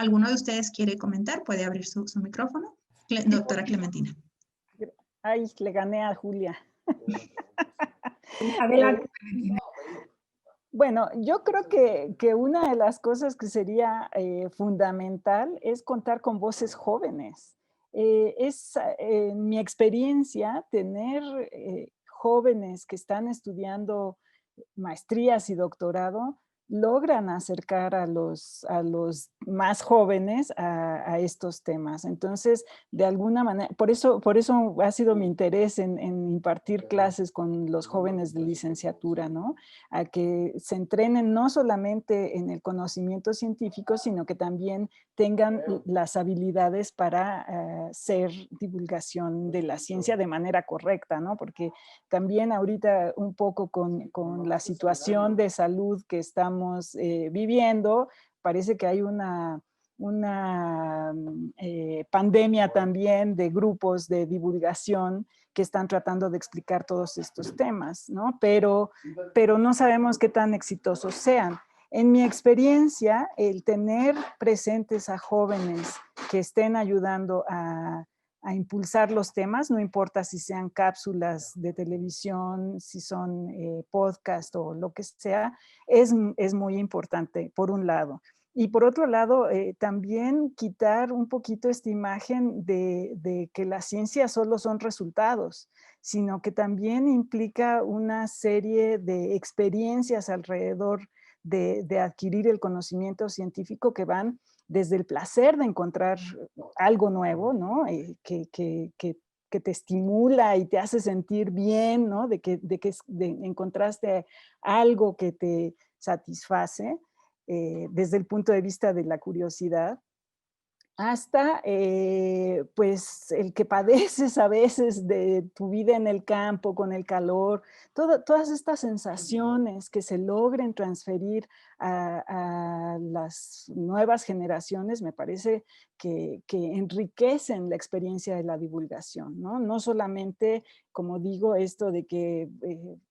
¿Alguno de ustedes quiere comentar? ¿Puede abrir su micrófono? Doctora Clementina. Ay, le gané a Julia. Adelante. Bueno, yo creo que una de las cosas que sería fundamental es contar con voces jóvenes. En mi experiencia, tener jóvenes que están estudiando maestrías y doctorado logran acercar a los más jóvenes a estos temas. Entonces, de alguna manera, por eso ha sido mi interés en impartir clases con los jóvenes de licenciatura, ¿no? A que se entrenen no solamente en el conocimiento científico, sino que también tengan las habilidades para hacer divulgación de la ciencia de manera correcta, ¿no? Porque también ahorita un poco con la situación de salud que estamos viviendo, parece que hay una pandemia también de grupos de divulgación que están tratando de explicar todos estos temas, ¿no? Pero no sabemos qué tan exitosos sean. En mi experiencia, el tener presentes a jóvenes que estén ayudando a impulsar los temas, no importa si sean cápsulas de televisión, si son podcast o lo que sea, es muy importante, por un lado. Y por otro lado, también quitar un poquito esta imagen de que la ciencia solo son resultados, sino que también implica una serie de experiencias alrededor de adquirir el conocimiento científico que van desde el placer de encontrar algo nuevo, ¿no? Que te estimula y te hace sentir bien, ¿no? De que encontraste algo que te satisface desde el punto de vista de la curiosidad, hasta pues el que padeces a veces de tu vida en el campo con el calor, todas estas sensaciones que se logren transferir a las nuevas generaciones, me parece que enriquecen la experiencia de la divulgación, ¿no? No solamente, como digo, esto de que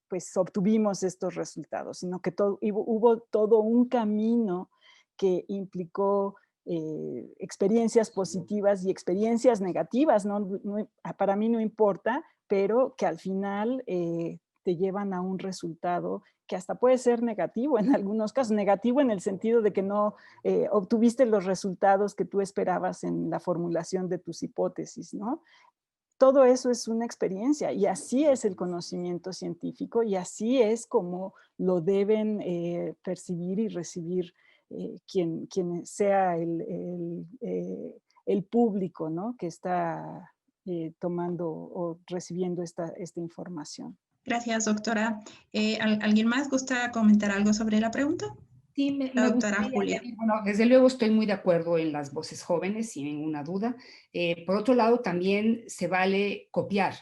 pues obtuvimos estos resultados, sino que hubo todo un camino que implicó experiencias positivas y experiencias negativas, para mí no importa, pero que al final te llevan a un resultado que hasta puede ser negativo en algunos casos, negativo en el sentido de que no obtuviste los resultados que tú esperabas en la formulación de tus hipótesis, ¿no? todo eso es una experiencia y así es el conocimiento científico y así es como lo deben percibir y recibir quien sea el público, ¿no? Que está tomando o recibiendo esta información. Gracias, doctora. ¿Alguien más gusta comentar algo sobre la pregunta? Sí, la doctora Julia. Bueno, desde luego estoy muy de acuerdo en las voces jóvenes, sin ninguna duda. Por otro lado, también se vale copiar,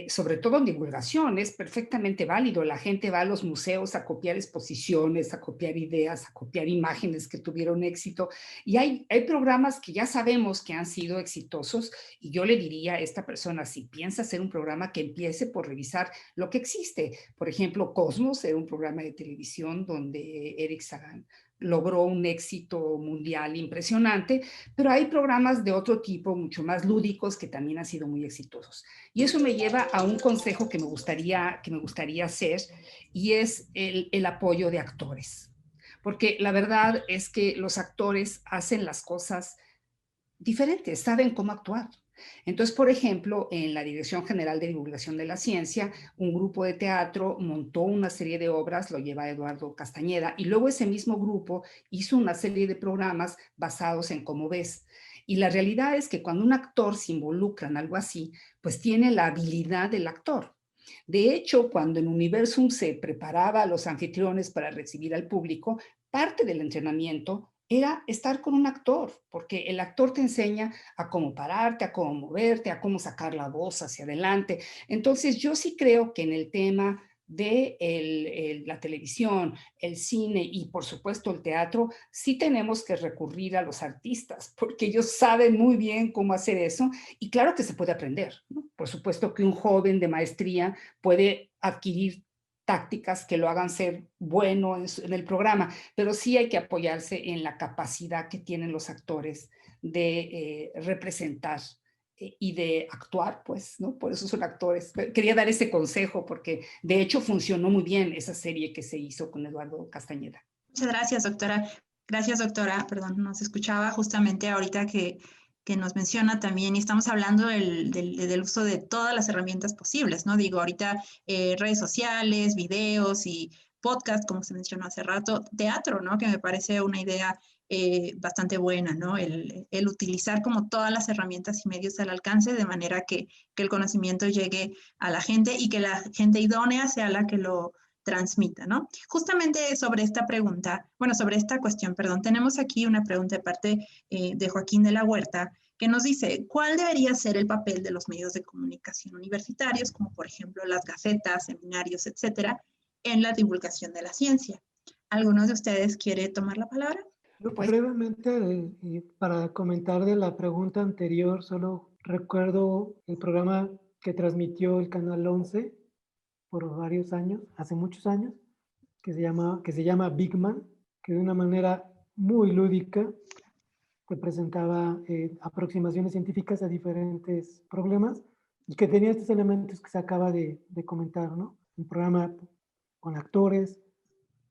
sobre todo en divulgación, es perfectamente válido. La gente va a los museos a copiar exposiciones, a copiar ideas, a copiar imágenes que tuvieron éxito. Y hay programas que ya sabemos que han sido exitosos y yo le diría a esta persona, si piensa hacer un programa, que empiece por revisar lo que existe. Por ejemplo, Cosmos era un programa de televisión donde Eric Sagan logró un éxito mundial impresionante, pero hay programas de otro tipo, mucho más lúdicos, que también han sido muy exitosos. Y eso me lleva a un consejo que me gustaría hacer, y es el apoyo de actores. Porque la verdad es que los actores hacen las cosas diferentes, saben cómo actuar. Entonces, por ejemplo, en la Dirección General de Divulgación de la Ciencia, un grupo de teatro montó una serie de obras, lo lleva Eduardo Castañeda, y luego ese mismo grupo hizo una serie de programas basados en Cómo ves. Y la realidad es que cuando un actor se involucra en algo así, pues tiene la habilidad del actor. De hecho, cuando en Universum se preparaba a los anfitriones para recibir al público, parte del entrenamiento era estar con un actor, porque el actor te enseña a cómo pararte, a cómo moverte, a cómo sacar la voz hacia adelante. Entonces, yo sí creo que en el tema de la televisión, el cine y, por supuesto, el teatro, sí tenemos que recurrir a los artistas, porque ellos saben muy bien cómo hacer eso, y claro que se puede aprender, ¿no? Por supuesto que un joven de maestría puede adquirir tácticas que lo hagan ser bueno en el programa, pero sí hay que apoyarse en la capacidad que tienen los actores de representar y de actuar, pues, ¿no? Por eso son actores. Quería dar ese consejo porque de hecho funcionó muy bien esa serie que se hizo con Eduardo Castañeda. Muchas gracias, doctora. Gracias, doctora. Perdón, nos escuchaba justamente ahorita que nos menciona también, y estamos hablando del uso de todas las herramientas posibles, ¿no? Digo, ahorita redes sociales, videos y podcast, como se mencionó hace rato, teatro, ¿no? Que me parece una idea bastante buena, ¿no? El utilizar como todas las herramientas y medios al alcance de manera que el conocimiento llegue a la gente y que la gente idónea sea la que lo transmita, ¿no? Justamente sobre esta pregunta, bueno, sobre esta cuestión, perdón, tenemos aquí una pregunta de parte de Joaquín de la Huerta, que nos dice, ¿cuál debería ser el papel de los medios de comunicación universitarios, como por ejemplo las gacetas, seminarios, etcétera, en la divulgación de la ciencia? ¿Alguno de ustedes quiere tomar la palabra? Brevemente, para comentar de la pregunta anterior, solo recuerdo el programa que transmitió el Canal 11 por varios años, hace muchos años, que se llama Big Man, que de una manera muy lúdica te presentaba aproximaciones científicas a diferentes problemas y que tenía estos elementos que se acaba de comentar, ¿no? Un programa con actores,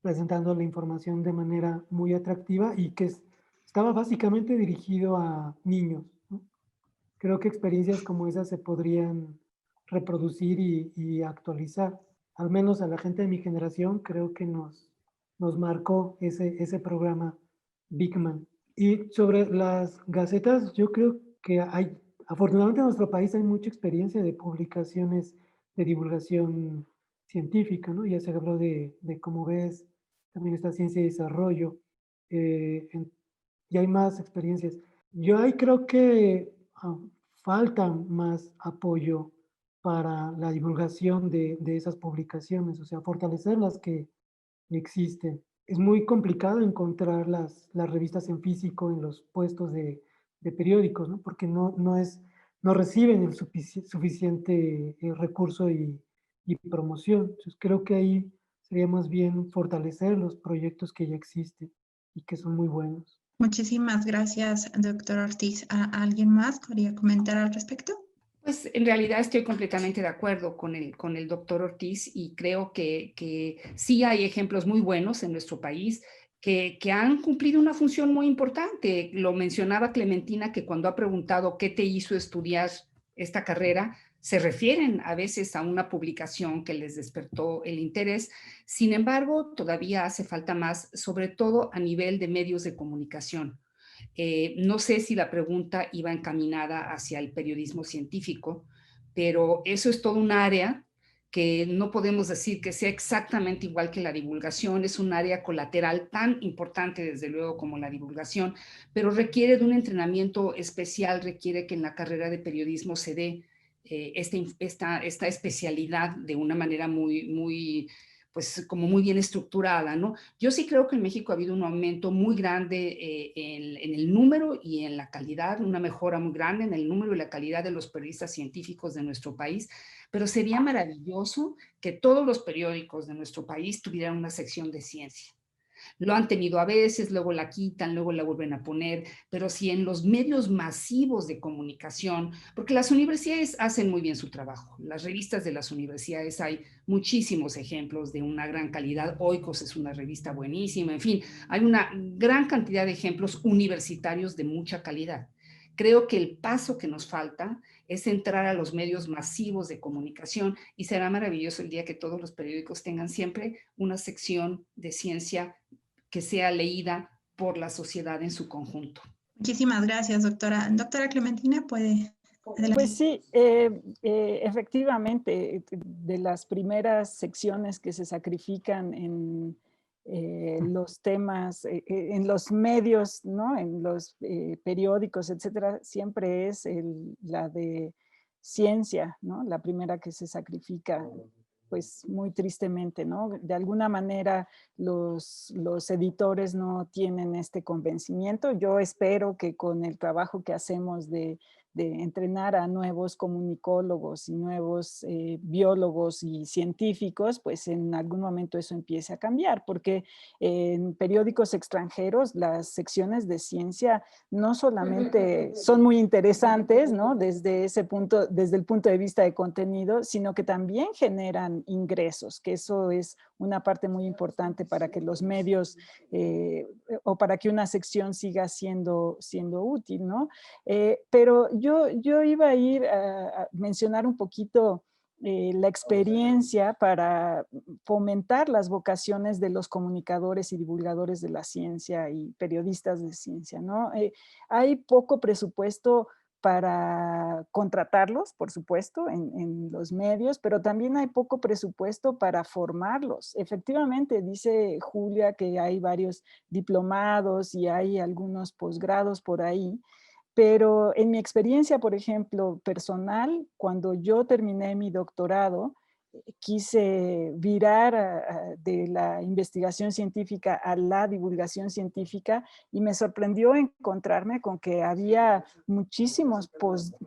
presentando la información de manera muy atractiva y que estaba básicamente dirigido a niños, ¿no? Creo que experiencias como esas se podrían reproducir y actualizar. Al menos a la gente de mi generación creo que nos marcó ese programa Big Man. Y sobre las gacetas, yo creo que afortunadamente en nuestro país hay mucha experiencia de publicaciones de divulgación científica, ¿no? Ya se habló de Cómo ves, también está Ciencia y Desarrollo, y hay más experiencias. Yo ahí creo que falta más apoyo para la divulgación de esas publicaciones, o sea, fortalecer las que existen. Es muy complicado encontrar las revistas en físico en los puestos de periódicos, ¿no? Porque no reciben el suficiente recurso y promoción. Entonces creo que ahí sería más bien fortalecer los proyectos que ya existen y que son muy buenos. Muchísimas gracias, doctor Ortiz. ¿Alguien más quería comentar al respecto? Pues en realidad estoy completamente de acuerdo con el doctor Ortiz y creo que sí hay ejemplos muy buenos en nuestro país que han cumplido una función muy importante. Lo mencionaba Clementina, que cuando ha preguntado qué te hizo estudiar esta carrera se refieren a veces a una publicación que les despertó el interés. Sin embargo, todavía hace falta más, sobre todo a nivel de medios de comunicación. No sé si la pregunta iba encaminada hacia el periodismo científico, pero eso es todo un área que no podemos decir que sea exactamente igual que la divulgación, es un área colateral tan importante desde luego como la divulgación, pero requiere de un entrenamiento especial, requiere que en la carrera de periodismo se dé esta especialidad de una manera pues como muy bien estructurada, ¿no? Yo sí creo que en México ha habido un aumento muy grande en el número y en la calidad, una mejora muy grande en el número y la calidad de los periodistas científicos de nuestro país, pero sería maravilloso que todos los periódicos de nuestro país tuvieran una sección de ciencia. Lo han tenido a veces, luego la quitan, luego la vuelven a poner, pero si en los medios masivos de comunicación, porque las universidades hacen muy bien su trabajo, las revistas de las universidades hay muchísimos ejemplos de una gran calidad, Oikos es una revista buenísima, en fin, hay una gran cantidad de ejemplos universitarios de mucha calidad. Creo que el paso que nos falta es entrar a los medios masivos de comunicación y será maravilloso el día que todos los periódicos tengan siempre una sección de ciencia que sea leída por la sociedad en su conjunto. Muchísimas gracias, doctora. Doctora Clementina, puede... Adelante. Pues sí, efectivamente, de las primeras secciones que se sacrifican en los temas, en los medios, ¿no? En los periódicos, etcétera, siempre es la de ciencia, ¿no? La primera que se sacrifica, pues muy tristemente, ¿no? De alguna manera los editores no tienen este convencimiento. Yo espero que con el trabajo que hacemos de entrenar a nuevos comunicólogos y nuevos biólogos y científicos, pues en algún momento eso empiece a cambiar, porque en periódicos extranjeros las secciones de ciencia no solamente son muy interesantes, ¿no? Desde el punto de vista de contenido, sino que también generan ingresos, que eso es una parte muy importante para que los medios o para que una sección siga siendo útil, ¿no? Pero yo iba a ir a mencionar un poquito la experiencia para fomentar las vocaciones de los comunicadores y divulgadores de la ciencia y periodistas de ciencia, ¿no? Hay poco presupuesto para contratarlos, por supuesto, en los medios, pero también hay poco presupuesto para formarlos. Efectivamente, dice Julia que hay varios diplomados y hay algunos posgrados por ahí, pero en mi experiencia, por ejemplo, personal, cuando yo terminé mi doctorado, quise virar de la investigación científica a la divulgación científica y me sorprendió encontrarme con que había muchísimos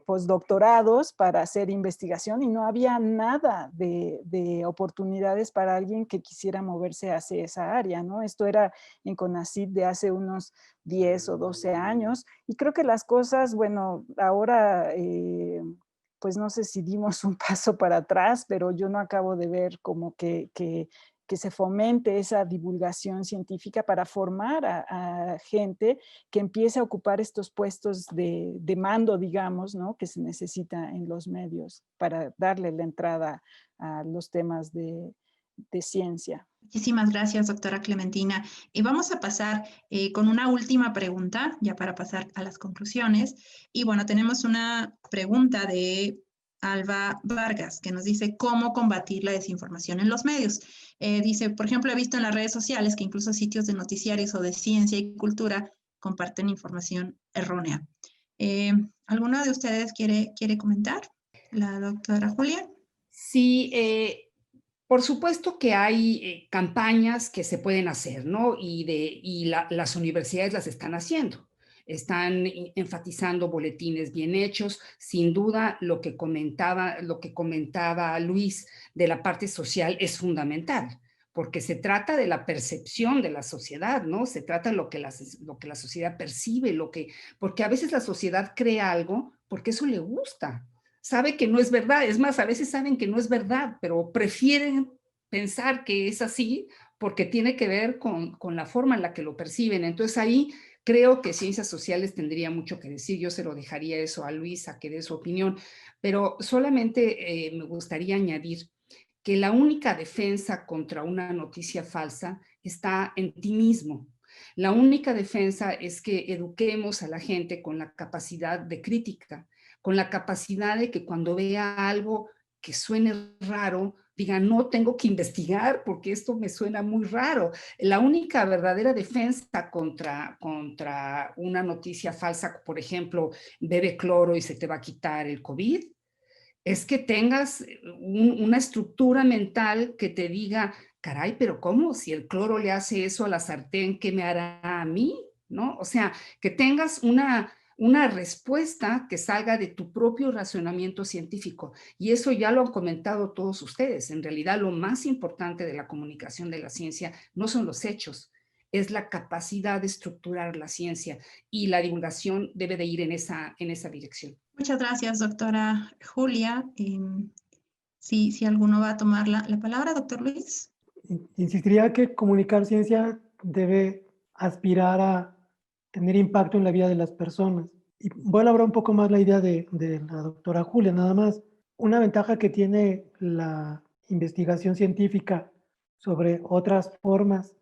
postdoctorados para hacer investigación y no había nada de oportunidades para alguien que quisiera moverse hacia esa área, ¿no? Esto era en CONACYT de hace unos 10 o 12 años y creo que las cosas, bueno, ahora pues no sé si dimos un paso para atrás, pero yo no acabo de ver como que se fomente esa divulgación científica para formar a gente que empiece a ocupar estos puestos de mando, digamos, ¿no? Que se necesita en los medios para darle la entrada a los temas de ciencia. Muchísimas gracias, doctora Clementina. Y vamos a pasar con una última pregunta, ya para pasar a las conclusiones. Y bueno, tenemos una pregunta de Alba Vargas, que nos dice cómo combatir la desinformación en los medios. Dice, por ejemplo, he visto en las redes sociales que incluso sitios de noticiarios o de ciencia y cultura comparten información errónea. ¿Alguno de ustedes quiere comentar? La doctora Julia. Sí, por supuesto que hay campañas que se pueden hacer, ¿no? Y las universidades las están haciendo. Están enfatizando boletines bien hechos. Sin duda, lo que comentaba Luis de la parte social es fundamental, porque se trata de la percepción de la sociedad, ¿no? Se trata de lo que la sociedad percibe, porque a veces la sociedad cree algo porque eso le gusta. Sabe que no es verdad, es más, a veces saben que no es verdad, pero prefieren pensar que es así porque tiene que ver con la forma en la que lo perciben. Entonces ahí Creo que ciencias sociales tendría mucho que decir, yo se lo dejaría eso a Luis, a que dé su opinión, pero solamente me gustaría añadir que la única defensa contra una noticia falsa está en ti mismo. La única defensa es que eduquemos a la gente con la capacidad de crítica, con la capacidad de que cuando vea algo que suene raro, diga, no, tengo que investigar porque esto me suena muy raro. La única verdadera defensa contra una noticia falsa, por ejemplo, bebe cloro y se te va a quitar el COVID, es que tengas una estructura mental que te diga, caray, pero ¿cómo? Si el cloro le hace eso a la sartén, ¿qué me hará a mí? ¿No? O sea, que tengas una respuesta que salga de tu propio razonamiento científico. Y eso ya lo han comentado todos ustedes. En realidad, lo más importante de la comunicación de la ciencia no son los hechos, es la capacidad de estructurar la ciencia, y la divulgación debe de ir en esa dirección. Muchas gracias, doctora Julia. Si alguno va a tomar la palabra, doctor Luis. Insistiría que comunicar ciencia debe aspirar a tener impacto en la vida de las personas. Y voy a elaborar un poco más la idea de la doctora Julia, nada más. Una ventaja que tiene la investigación científica sobre otras formas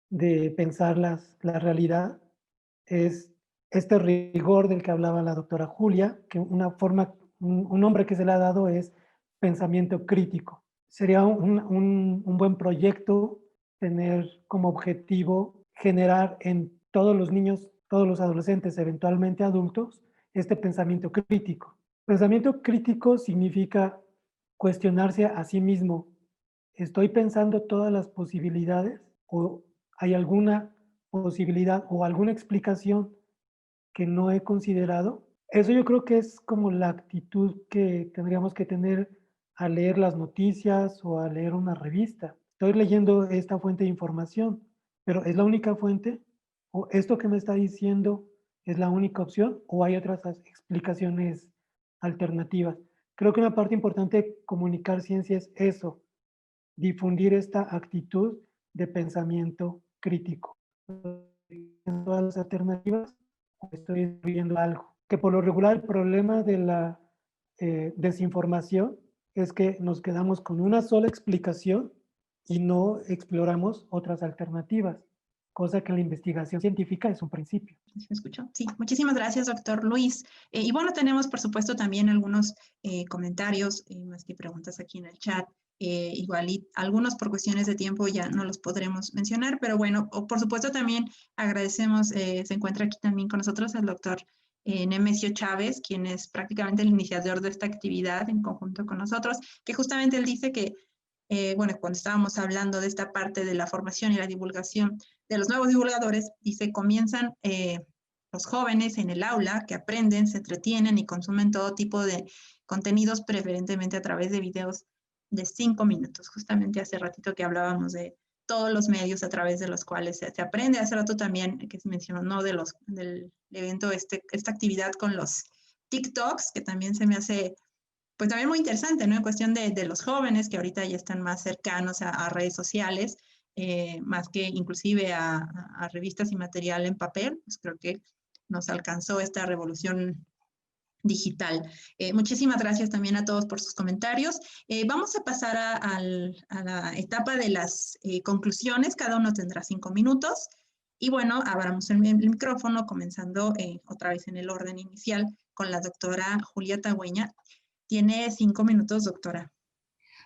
de pensar la realidad es este rigor del que hablaba la doctora Julia, que un nombre que se le ha dado es pensamiento crítico. Sería un buen proyecto tener como objetivo generar en todos los niños, todos los adolescentes, eventualmente adultos, este pensamiento crítico. Pensamiento crítico significa cuestionarse a sí mismo. ¿Estoy pensando todas las posibilidades o hay alguna posibilidad o alguna explicación que no he considerado? Eso yo creo que es como la actitud que tendríamos que tener al leer las noticias o a leer una revista. Estoy leyendo esta fuente de información, pero ¿es la única fuente? ¿O esto que me está diciendo es la única opción? ¿O hay otras explicaciones alternativas? Creo que una parte importante de comunicar ciencia es eso, difundir esta actitud de pensamiento crítico. Todas las alternativas, estoy escribiendo algo. Que por lo regular el problema de la desinformación es que nos quedamos con una sola explicación y no exploramos otras alternativas, cosa que en la investigación científica es un principio. ¿Me escuchó? Sí, muchísimas gracias, doctor Luis. Y bueno, tenemos por supuesto también algunos comentarios, más que preguntas aquí en el chat. Igual y algunos por cuestiones de tiempo ya no los podremos mencionar, pero bueno, por supuesto también agradecemos, se encuentra aquí también con nosotros el doctor Nemesio Chávez, quien es prácticamente el iniciador de esta actividad en conjunto con nosotros, que justamente él dice que, bueno, cuando estábamos hablando de esta parte de la formación y la divulgación de los nuevos divulgadores, dice, comienzan los jóvenes en el aula que aprenden, se entretienen y consumen todo tipo de contenidos, preferentemente a través de videos de 5 minutos. Justamente hace ratito que hablábamos de todos los medios a través de los cuales se aprende. Hace rato también que se mencionó, ¿no? Del evento, esta actividad con los TikToks, que también se me hace, pues también muy interesante, ¿no? En cuestión de los jóvenes que ahorita ya están más cercanos a redes sociales, más que inclusive a revistas y material en papel, pues creo que nos alcanzó esta revolución digital. Muchísimas gracias también a todos por sus comentarios. Vamos a pasar a la etapa de las conclusiones. Cada uno tendrá 5 minutos. Y bueno, abramos el micrófono, comenzando otra vez en el orden inicial con la doctora Julia Tagüeña. Tiene 5 minutos, doctora.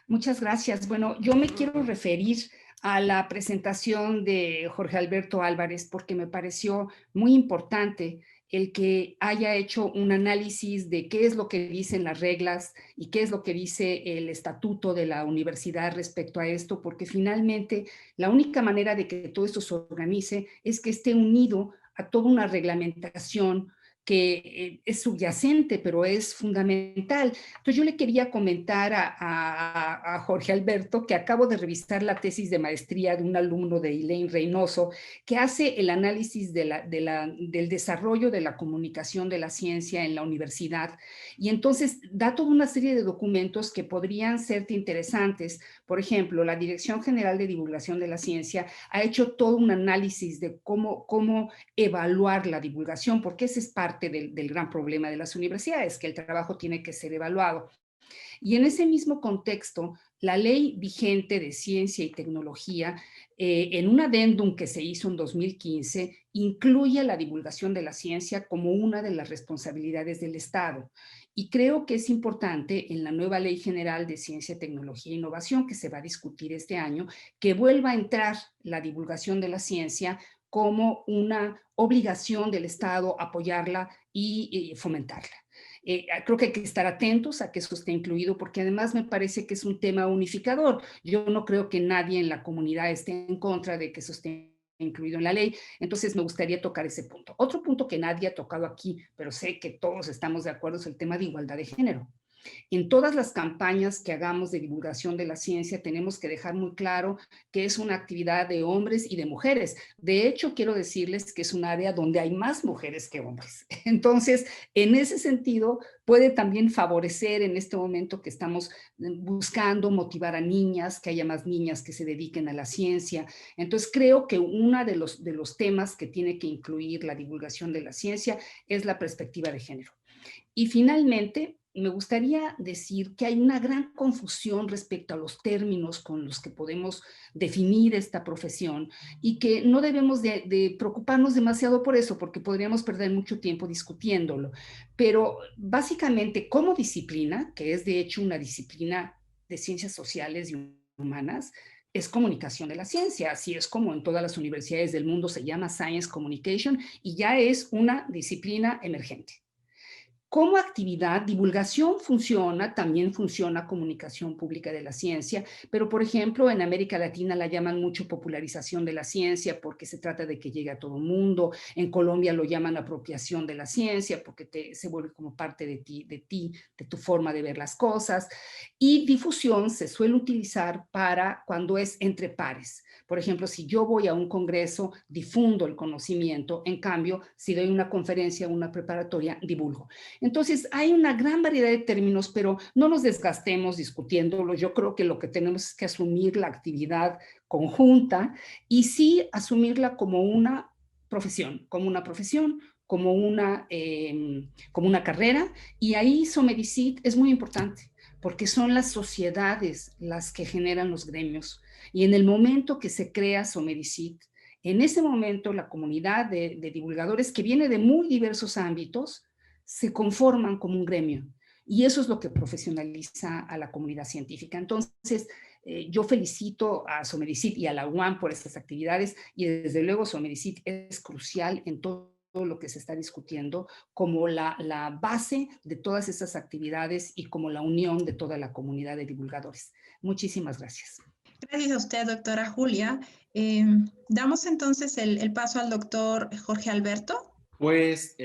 Muchas gracias. Bueno, yo me quiero referir a la presentación de Jorge Alberto Álvarez porque me pareció muy importante el que haya hecho un análisis de qué es lo que dicen las reglas y qué es lo que dice el estatuto de la universidad respecto a esto, porque finalmente la única manera de que todo esto se organice es que esté unido a toda una reglamentación que es subyacente, pero es fundamental. Entonces yo le quería comentar a Jorge Alberto que acabo de revisar la tesis de maestría de un alumno de Elaine Reynoso, que hace el análisis del desarrollo de la comunicación de la ciencia en la universidad, y entonces da toda una serie de documentos que podrían serte interesantes. Por ejemplo, la Dirección General de Divulgación de la Ciencia ha hecho todo un análisis de cómo evaluar la divulgación, porque ese es parte del gran problema de las universidades, que el trabajo tiene que ser evaluado. Y en ese mismo contexto, la ley vigente de ciencia y tecnología, en un adendum que se hizo en 2015, incluye la divulgación de la ciencia como una de las responsabilidades del Estado. Y creo que es importante en la nueva Ley General de Ciencia, Tecnología e Innovación, que se va a discutir este año, que vuelva a entrar la divulgación de la ciencia como una obligación del Estado apoyarla y fomentarla. Creo que hay que estar atentos a que eso esté incluido, porque además me parece que es un tema unificador. Yo no creo que nadie en la comunidad esté en contra de que eso esté incluido en la ley, entonces me gustaría tocar ese punto. Otro punto que nadie ha tocado aquí, pero sé que todos estamos de acuerdo, es el tema de igualdad de género. En todas las campañas que hagamos de divulgación de la ciencia tenemos que dejar muy claro que es una actividad de hombres y de mujeres. De hecho, quiero decirles que es un área donde hay más mujeres que hombres. Entonces, en ese sentido, puede también favorecer en este momento que estamos buscando motivar a niñas, que haya más niñas que se dediquen a la ciencia. Entonces, creo que uno de los temas que tiene que incluir la divulgación de la ciencia es la perspectiva de género. Y finalmente, me gustaría decir que hay una gran confusión respecto a los términos con los que podemos definir esta profesión y que no debemos de preocuparnos demasiado por eso, porque podríamos perder mucho tiempo discutiéndolo. Pero básicamente, como disciplina, que es de hecho una disciplina de ciencias sociales y humanas, es comunicación de la ciencia, así es como en todas las universidades del mundo se llama Science Communication y ya es una disciplina emergente. Como actividad, divulgación funciona, también funciona comunicación pública de la ciencia, pero por ejemplo en América Latina la llaman mucho popularización de la ciencia porque se trata de que llegue a todo mundo. En Colombia lo llaman apropiación de la ciencia porque se vuelve como parte de ti, de tu forma de ver las cosas. Y difusión se suele utilizar para cuando es entre pares. Por ejemplo, si yo voy a un congreso, difundo el conocimiento. En cambio, si doy una conferencia o una preparatoria, divulgo. Entonces, hay una gran variedad de términos, pero no nos desgastemos discutiéndolo. Yo creo que lo que tenemos es que asumir la actividad conjunta y sí asumirla como una profesión, como una carrera. Y ahí Somedicit es muy importante, porque son las sociedades las que generan los gremios. Y en el momento que se crea Somedicit, en ese momento la comunidad de divulgadores que viene de muy diversos ámbitos se conforman como un gremio. Y eso es lo que profesionaliza a la comunidad científica. Entonces, yo felicito a Somedicit y a la UAM por estas actividades y desde luego Somedicit es crucial en todo lo que se está discutiendo como la base de todas estas actividades y como la unión de toda la comunidad de divulgadores. Muchísimas gracias. Gracias a usted, doctora Julia. Damos entonces el paso al doctor Jorge Alberto. Pues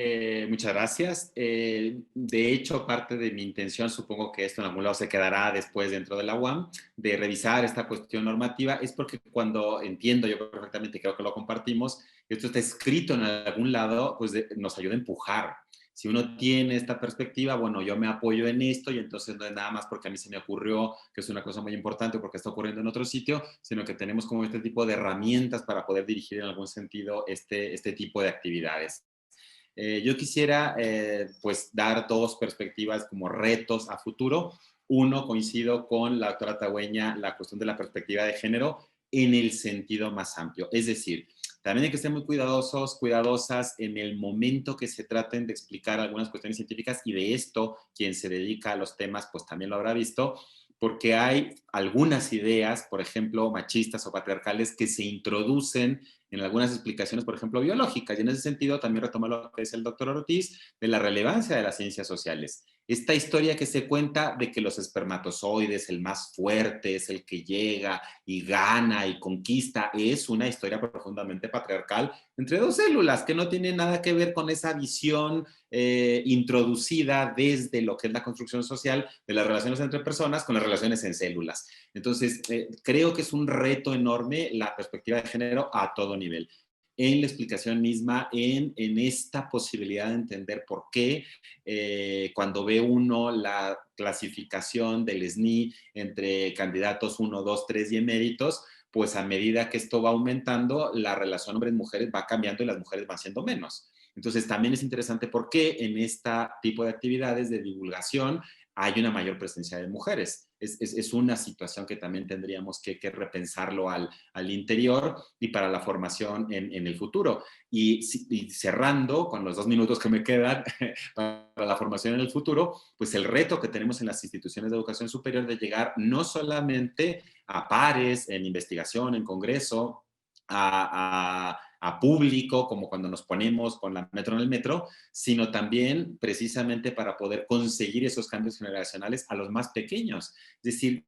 muchas gracias. De hecho, parte de mi intención, supongo que esto en algún lado se quedará después dentro de la UAM, de revisar esta cuestión normativa, es porque cuando entiendo yo perfectamente, creo que lo compartimos, esto está escrito en algún lado, pues nos ayuda a empujar. Si uno tiene esta perspectiva, bueno, yo me apoyo en esto y entonces no es nada más porque a mí se me ocurrió que es una cosa muy importante porque está ocurriendo en otro sitio, sino que tenemos como este tipo de herramientas para poder dirigir en algún sentido este tipo de actividades. Yo quisiera pues dar dos perspectivas como retos a futuro. Uno, coincido con la doctora Tagüeña, la cuestión de la perspectiva de género en el sentido más amplio. Es decir, también hay que ser muy cuidadosos, cuidadosas en el momento que se traten de explicar algunas cuestiones científicas y de esto, quien se dedica a los temas, pues también lo habrá visto, porque hay algunas ideas, por ejemplo, machistas o patriarcales que se introducen en algunas explicaciones, por ejemplo, biológicas. Y en ese sentido también retomo lo que dice el doctor Ortiz de la relevancia de las ciencias sociales. Esta historia que se cuenta de que los espermatozoides, el más fuerte, es el que llega y gana y conquista, es una historia profundamente patriarcal entre dos células, que no tiene nada que ver con esa visión introducida desde lo que es la construcción social de las relaciones entre personas con las relaciones en células. Entonces, creo que es un reto enorme la perspectiva de género a todo nivel, en la explicación misma, en esta posibilidad de entender por qué cuando ve uno la clasificación del SNI entre candidatos 1, 2, 3 y eméritos, pues a medida que esto va aumentando, la relación hombres-mujeres va cambiando y las mujeres van siendo menos. Entonces también es interesante por qué en este tipo de actividades de divulgación hay una mayor presencia de mujeres. Es una situación que también tendríamos que repensarlo al interior y para la formación en el futuro. Y cerrando con los 2 minutos que me quedan para la formación en el futuro, pues el reto que tenemos en las instituciones de educación superior de llegar no solamente a pares en investigación, en congreso, a público, como cuando nos ponemos con la metro en el metro, sino también precisamente para poder conseguir esos cambios generacionales a los más pequeños. Es decir,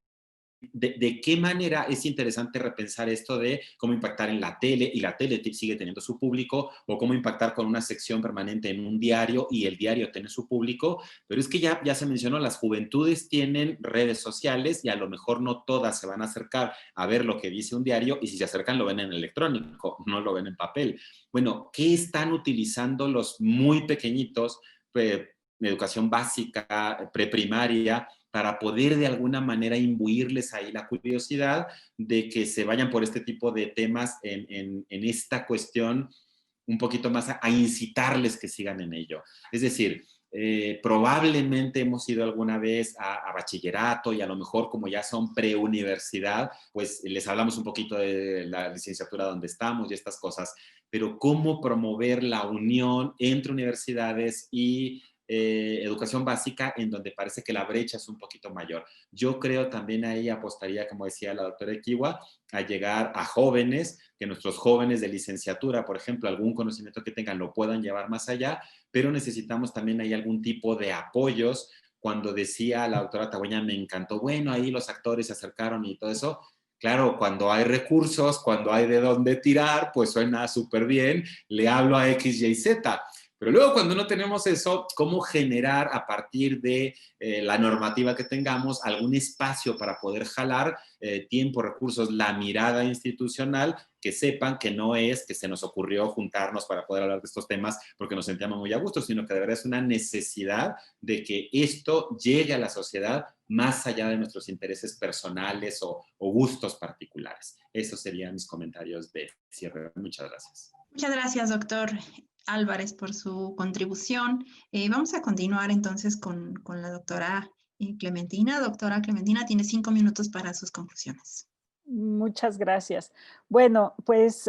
de qué manera es interesante repensar esto de cómo impactar en la tele, y la tele sigue teniendo su público, o cómo impactar con una sección permanente en un diario y el diario tiene su público, pero es que ya se mencionó, las juventudes tienen redes sociales y a lo mejor no todas se van a acercar a ver lo que dice un diario, y si se acercan lo ven en electrónico, no lo ven en papel. Bueno, ¿qué están utilizando los muy pequeñitos, educación básica, preprimaria, para poder de alguna manera imbuirles ahí la curiosidad de que se vayan por este tipo de temas en esta cuestión un poquito más a incitarles que sigan en ello? Es decir, probablemente hemos ido alguna vez a bachillerato y a lo mejor como ya son preuniversidad, pues les hablamos un poquito de la licenciatura donde estamos y estas cosas, pero cómo promover la unión entre universidades y educación básica, en donde parece que la brecha es un poquito mayor. Yo creo también ahí apostaría, como decía la doctora Equiwa, a llegar a jóvenes, que nuestros jóvenes de licenciatura, por ejemplo, algún conocimiento que tengan lo puedan llevar más allá, pero necesitamos también ahí algún tipo de apoyos. Cuando decía la doctora Tagüeña, me encantó, bueno, ahí los actores se acercaron y todo eso. Claro, cuando hay recursos, cuando hay de dónde tirar, pues suena súper bien, le hablo a X, Y, Z. Pero luego cuando no tenemos eso, ¿cómo generar a partir de la normativa que tengamos algún espacio para poder jalar tiempo, recursos, la mirada institucional, que sepan que no es que se nos ocurrió juntarnos para poder hablar de estos temas porque nos sentíamos muy a gusto, sino que de verdad es una necesidad de que esto llegue a la sociedad más allá de nuestros intereses personales o gustos particulares? Esos serían mis comentarios de cierre. Muchas gracias. Muchas gracias, doctor Álvarez, por su contribución. Vamos a continuar entonces con la doctora Clementina. Doctora Clementina, tiene 5 minutos para sus conclusiones. Muchas gracias. Bueno, pues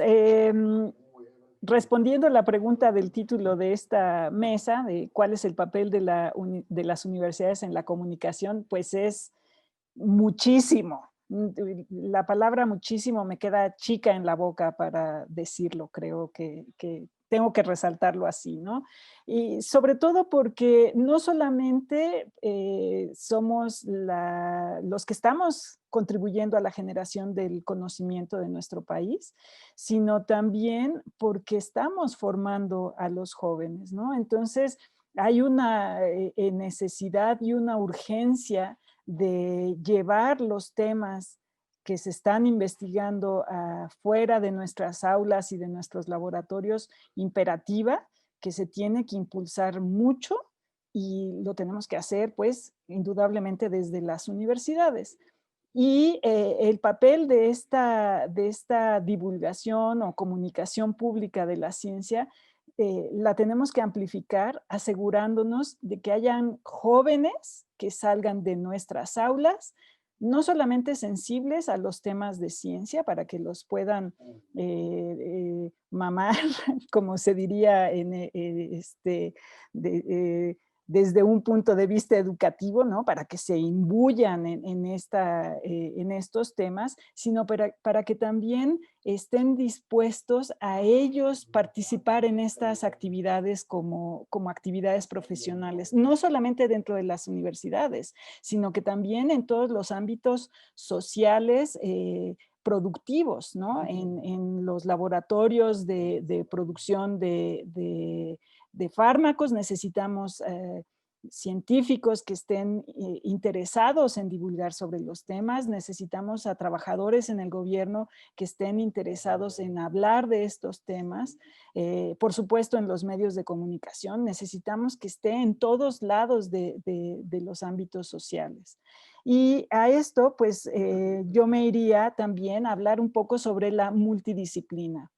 respondiendo a la pregunta del título de esta mesa, de cuál es el papel de las universidades en la comunicación, pues es muchísimo. La palabra muchísimo me queda chica en la boca para decirlo, creo que tengo que resaltarlo así, ¿no? Y sobre todo porque no solamente somos los que estamos contribuyendo a la generación del conocimiento de nuestro país, sino también porque estamos formando a los jóvenes, ¿no? Entonces, hay una necesidad y una urgencia de llevar los temas que se están investigando fuera de nuestras aulas y de nuestros laboratorios imperativa, que se tiene que impulsar mucho y lo tenemos que hacer, pues, indudablemente desde las universidades. Y el papel de esta divulgación o comunicación pública de la ciencia la tenemos que amplificar asegurándonos de que hayan jóvenes que salgan de nuestras aulas, no solamente sensibles a los temas de ciencia para que los puedan mamar, como se diría desde un punto de vista educativo, ¿no? Para que se imbuyan en estos temas, sino para que también estén dispuestos a ellos participar en estas actividades como actividades profesionales, no solamente dentro de las universidades, sino que también en todos los ámbitos sociales, productivos, ¿no? En los laboratorios de producción de fármacos necesitamos científicos que estén interesados en divulgar sobre los temas, necesitamos a trabajadores en el gobierno que estén interesados en hablar de estos temas, por supuesto en los medios de comunicación, necesitamos que esté en todos lados de los ámbitos sociales. Y a esto, pues, yo me iría también a hablar un poco sobre la multidisciplina.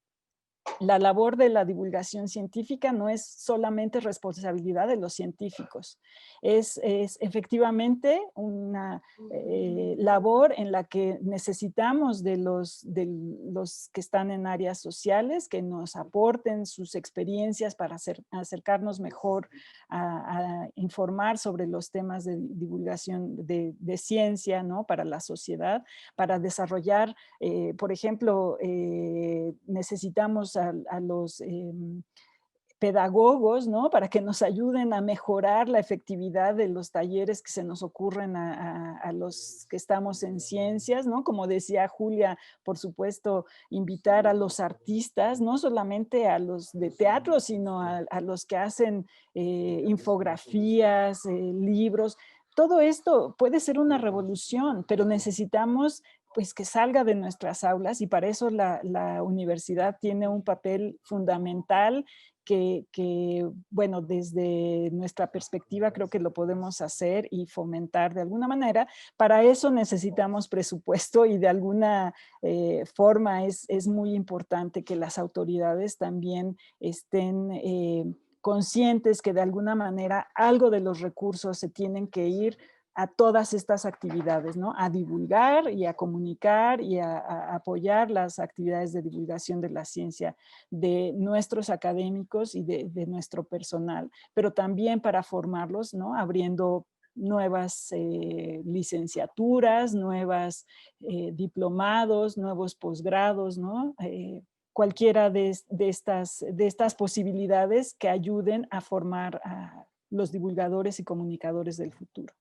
La labor de la divulgación científica no es solamente responsabilidad de los científicos, es efectivamente una labor en la que necesitamos de los que están en áreas sociales, que nos aporten sus experiencias para acercarnos mejor a informar sobre los temas de divulgación de ciencia, ¿no? Para la sociedad, para desarrollar, por ejemplo, necesitamos a los pedagogos, ¿no? Para que nos ayuden a mejorar la efectividad de los talleres que se nos ocurren a los que estamos en ciencias, ¿no? Como decía Julia, por supuesto, invitar a los artistas, no solamente a los de teatro, sino a los que hacen infografías, libros. Todo esto puede ser una revolución, pero necesitamos pues que salga de nuestras aulas y para eso la universidad tiene un papel fundamental que, bueno, desde nuestra perspectiva creo que lo podemos hacer y fomentar de alguna manera. Para eso necesitamos presupuesto y de alguna forma es muy importante que las autoridades también estén conscientes que de alguna manera algo de los recursos se tienen que ir a todas estas actividades, ¿no? A divulgar y a comunicar y a apoyar las actividades de divulgación de la ciencia de nuestros académicos y de nuestro personal, pero también para formarlos, ¿no? Abriendo nuevas licenciaturas, nuevas diplomados, nuevos posgrados, ¿no? Cualquiera de estas posibilidades que ayuden a formar a los divulgadores y comunicadores del futuro.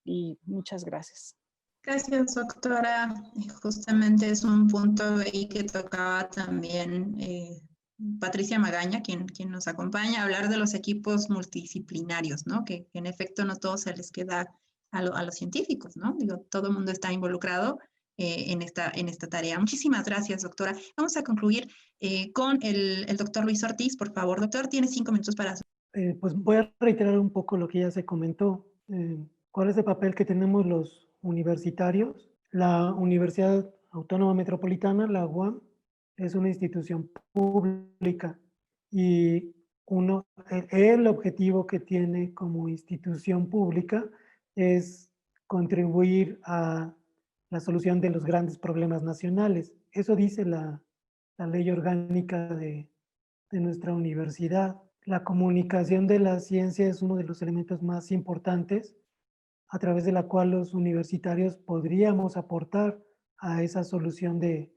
Y muchas gracias. Gracias, doctora. Justamente es un punto ahí que tocaba también Patricia Magaña, quien nos acompaña, a hablar de los equipos multidisciplinarios, ¿no? Que en efecto no todo se les queda a los científicos, ¿no? Digo, todo el mundo está involucrado en esta tarea. Muchísimas gracias, doctora. Vamos a concluir con el doctor Luis Ortiz, por favor. Doctor, tiene 5 minutos para... Pues voy a reiterar un poco lo que ya se comentó. ¿Cuál es el papel que tenemos los universitarios? La Universidad Autónoma Metropolitana, la UAM, es una institución pública y el objetivo que tiene como institución pública es contribuir a la solución de los grandes problemas nacionales. Eso dice la ley orgánica de nuestra universidad. La comunicación de la ciencia es uno de los elementos más importantes a través de la cual los universitarios podríamos aportar a esa solución de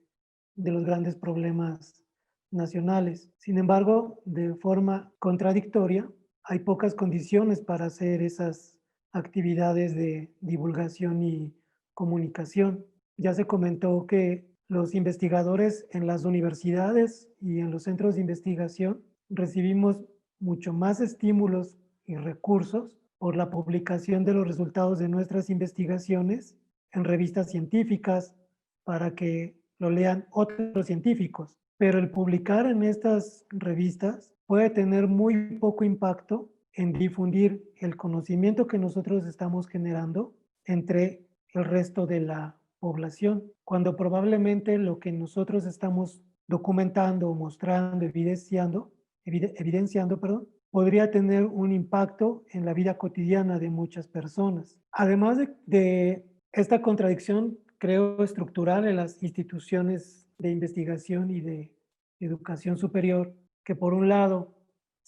los grandes problemas nacionales. Sin embargo, de forma contradictoria, hay pocas condiciones para hacer esas actividades de divulgación y comunicación. Ya se comentó que los investigadores en las universidades y en los centros de investigación recibimos mucho más estímulos y recursos por la publicación de los resultados de nuestras investigaciones en revistas científicas para que lo lean otros científicos. Pero el publicar en estas revistas puede tener muy poco impacto en difundir el conocimiento que nosotros estamos generando entre el resto de la población, cuando probablemente lo que nosotros estamos documentando, mostrando, evidenciando, podría tener un impacto en la vida cotidiana de muchas personas. Además de esta contradicción, creo, estructural en las instituciones de investigación y de educación superior, que por un lado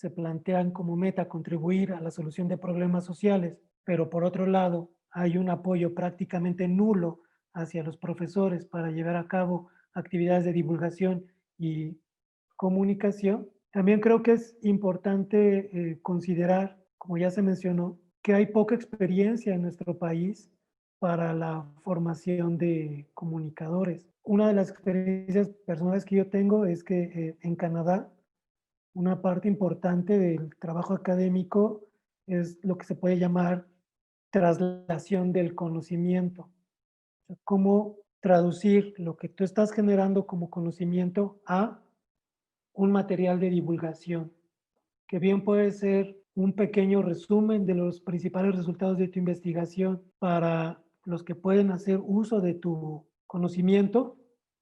se plantean como meta contribuir a la solución de problemas sociales, pero por otro lado hay un apoyo prácticamente nulo hacia los profesores para llevar a cabo actividades de divulgación y comunicación, también creo que es importante considerar, como ya se mencionó, que hay poca experiencia en nuestro país para la formación de comunicadores. Una de las experiencias personales que yo tengo es que en Canadá una parte importante del trabajo académico es lo que se puede llamar traslación del conocimiento. O sea, cómo traducir lo que tú estás generando como conocimiento a un material de divulgación, que bien puede ser un pequeño resumen de los principales resultados de tu investigación para los que pueden hacer uso de tu conocimiento,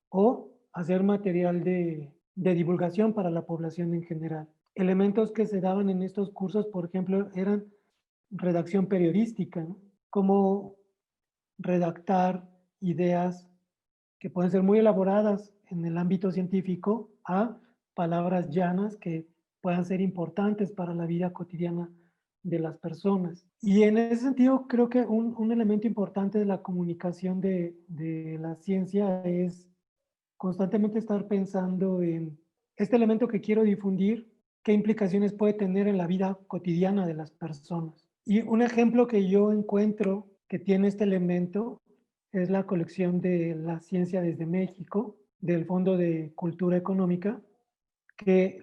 o hacer material de divulgación para la población en general. Elementos que se daban en estos cursos, por ejemplo, eran redacción periodística, ¿no? Cómo redactar ideas que pueden ser muy elaboradas en el ámbito científico a palabras llanas que puedan ser importantes para la vida cotidiana de las personas. Y en ese sentido, creo que un elemento importante de la comunicación de la ciencia es constantemente estar pensando en este elemento que quiero difundir, qué implicaciones puede tener en la vida cotidiana de las personas. Y un ejemplo que yo encuentro que tiene este elemento es la colección de la ciencia desde México, del Fondo de Cultura Económica, que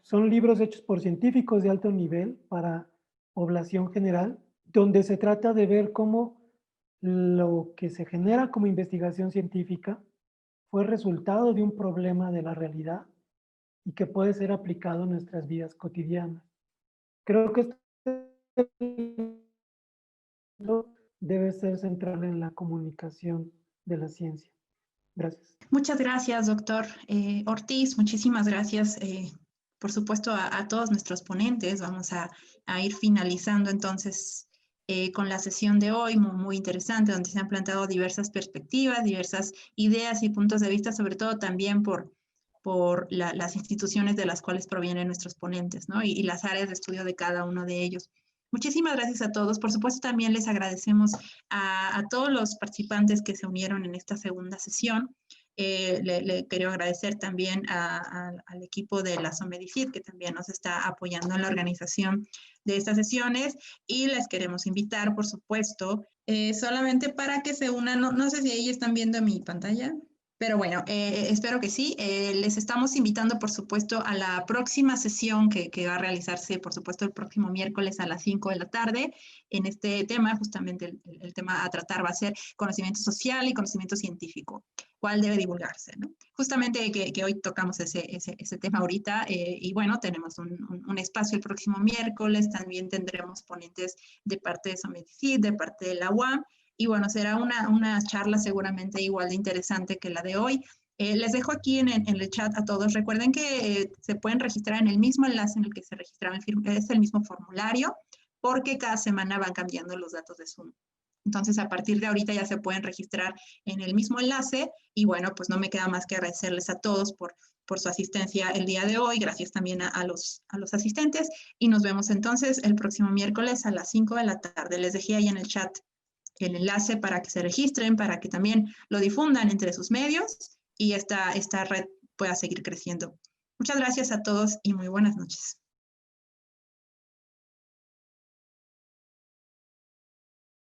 son libros hechos por científicos de alto nivel para población general, donde se trata de ver cómo lo que se genera como investigación científica fue resultado de un problema de la realidad y que puede ser aplicado en nuestras vidas cotidianas. Creo que este debe ser central en la comunicación de la ciencia. Gracias. Muchas gracias, doctor Ortiz. Muchísimas gracias, por supuesto, a todos nuestros ponentes. Vamos a ir finalizando entonces con la sesión de hoy, muy interesante, donde se han planteado diversas perspectivas, diversas ideas y puntos de vista, sobre todo también por las instituciones de las cuales provienen nuestros ponentes, ¿no? Y las áreas de estudio de cada uno de ellos. Muchísimas gracias a todos. Por supuesto, también les agradecemos a todos los participantes que se unieron en esta segunda sesión. Le quiero agradecer también al equipo de la SOMEDICIT, que también nos está apoyando en la organización de estas sesiones, y les queremos invitar, por supuesto, solamente para que se unan. No sé si ahí están viendo mi pantalla, pero bueno, espero que sí. Les estamos invitando, por supuesto, a la próxima sesión que va a realizarse, por supuesto, el próximo miércoles a las 5 de la tarde. En este tema, justamente el tema a tratar va a ser conocimiento social y conocimiento científico. ¿Cuál debe divulgarse, ¿no? Justamente que hoy tocamos ese tema ahorita, y bueno, tenemos un espacio el próximo miércoles. También tendremos ponentes de parte de SOMEDICIT, de parte de la UAM. Y bueno, será una charla seguramente igual de interesante que la de hoy. Les dejo aquí en el chat a todos. Recuerden que se pueden registrar en el mismo enlace en el que se registraron, es el mismo formulario, porque cada semana van cambiando los datos de Zoom. Entonces, a partir de ahorita ya se pueden registrar en el mismo enlace. Y bueno, pues no me queda más que agradecerles a todos por su asistencia el día de hoy. Gracias también a los asistentes. Y nos vemos entonces el próximo miércoles a las 5 de la tarde. Les dejé ahí en el chat el enlace para que se registren, para que también lo difundan entre sus medios y esta red pueda seguir creciendo. Muchas gracias a todos y muy buenas noches.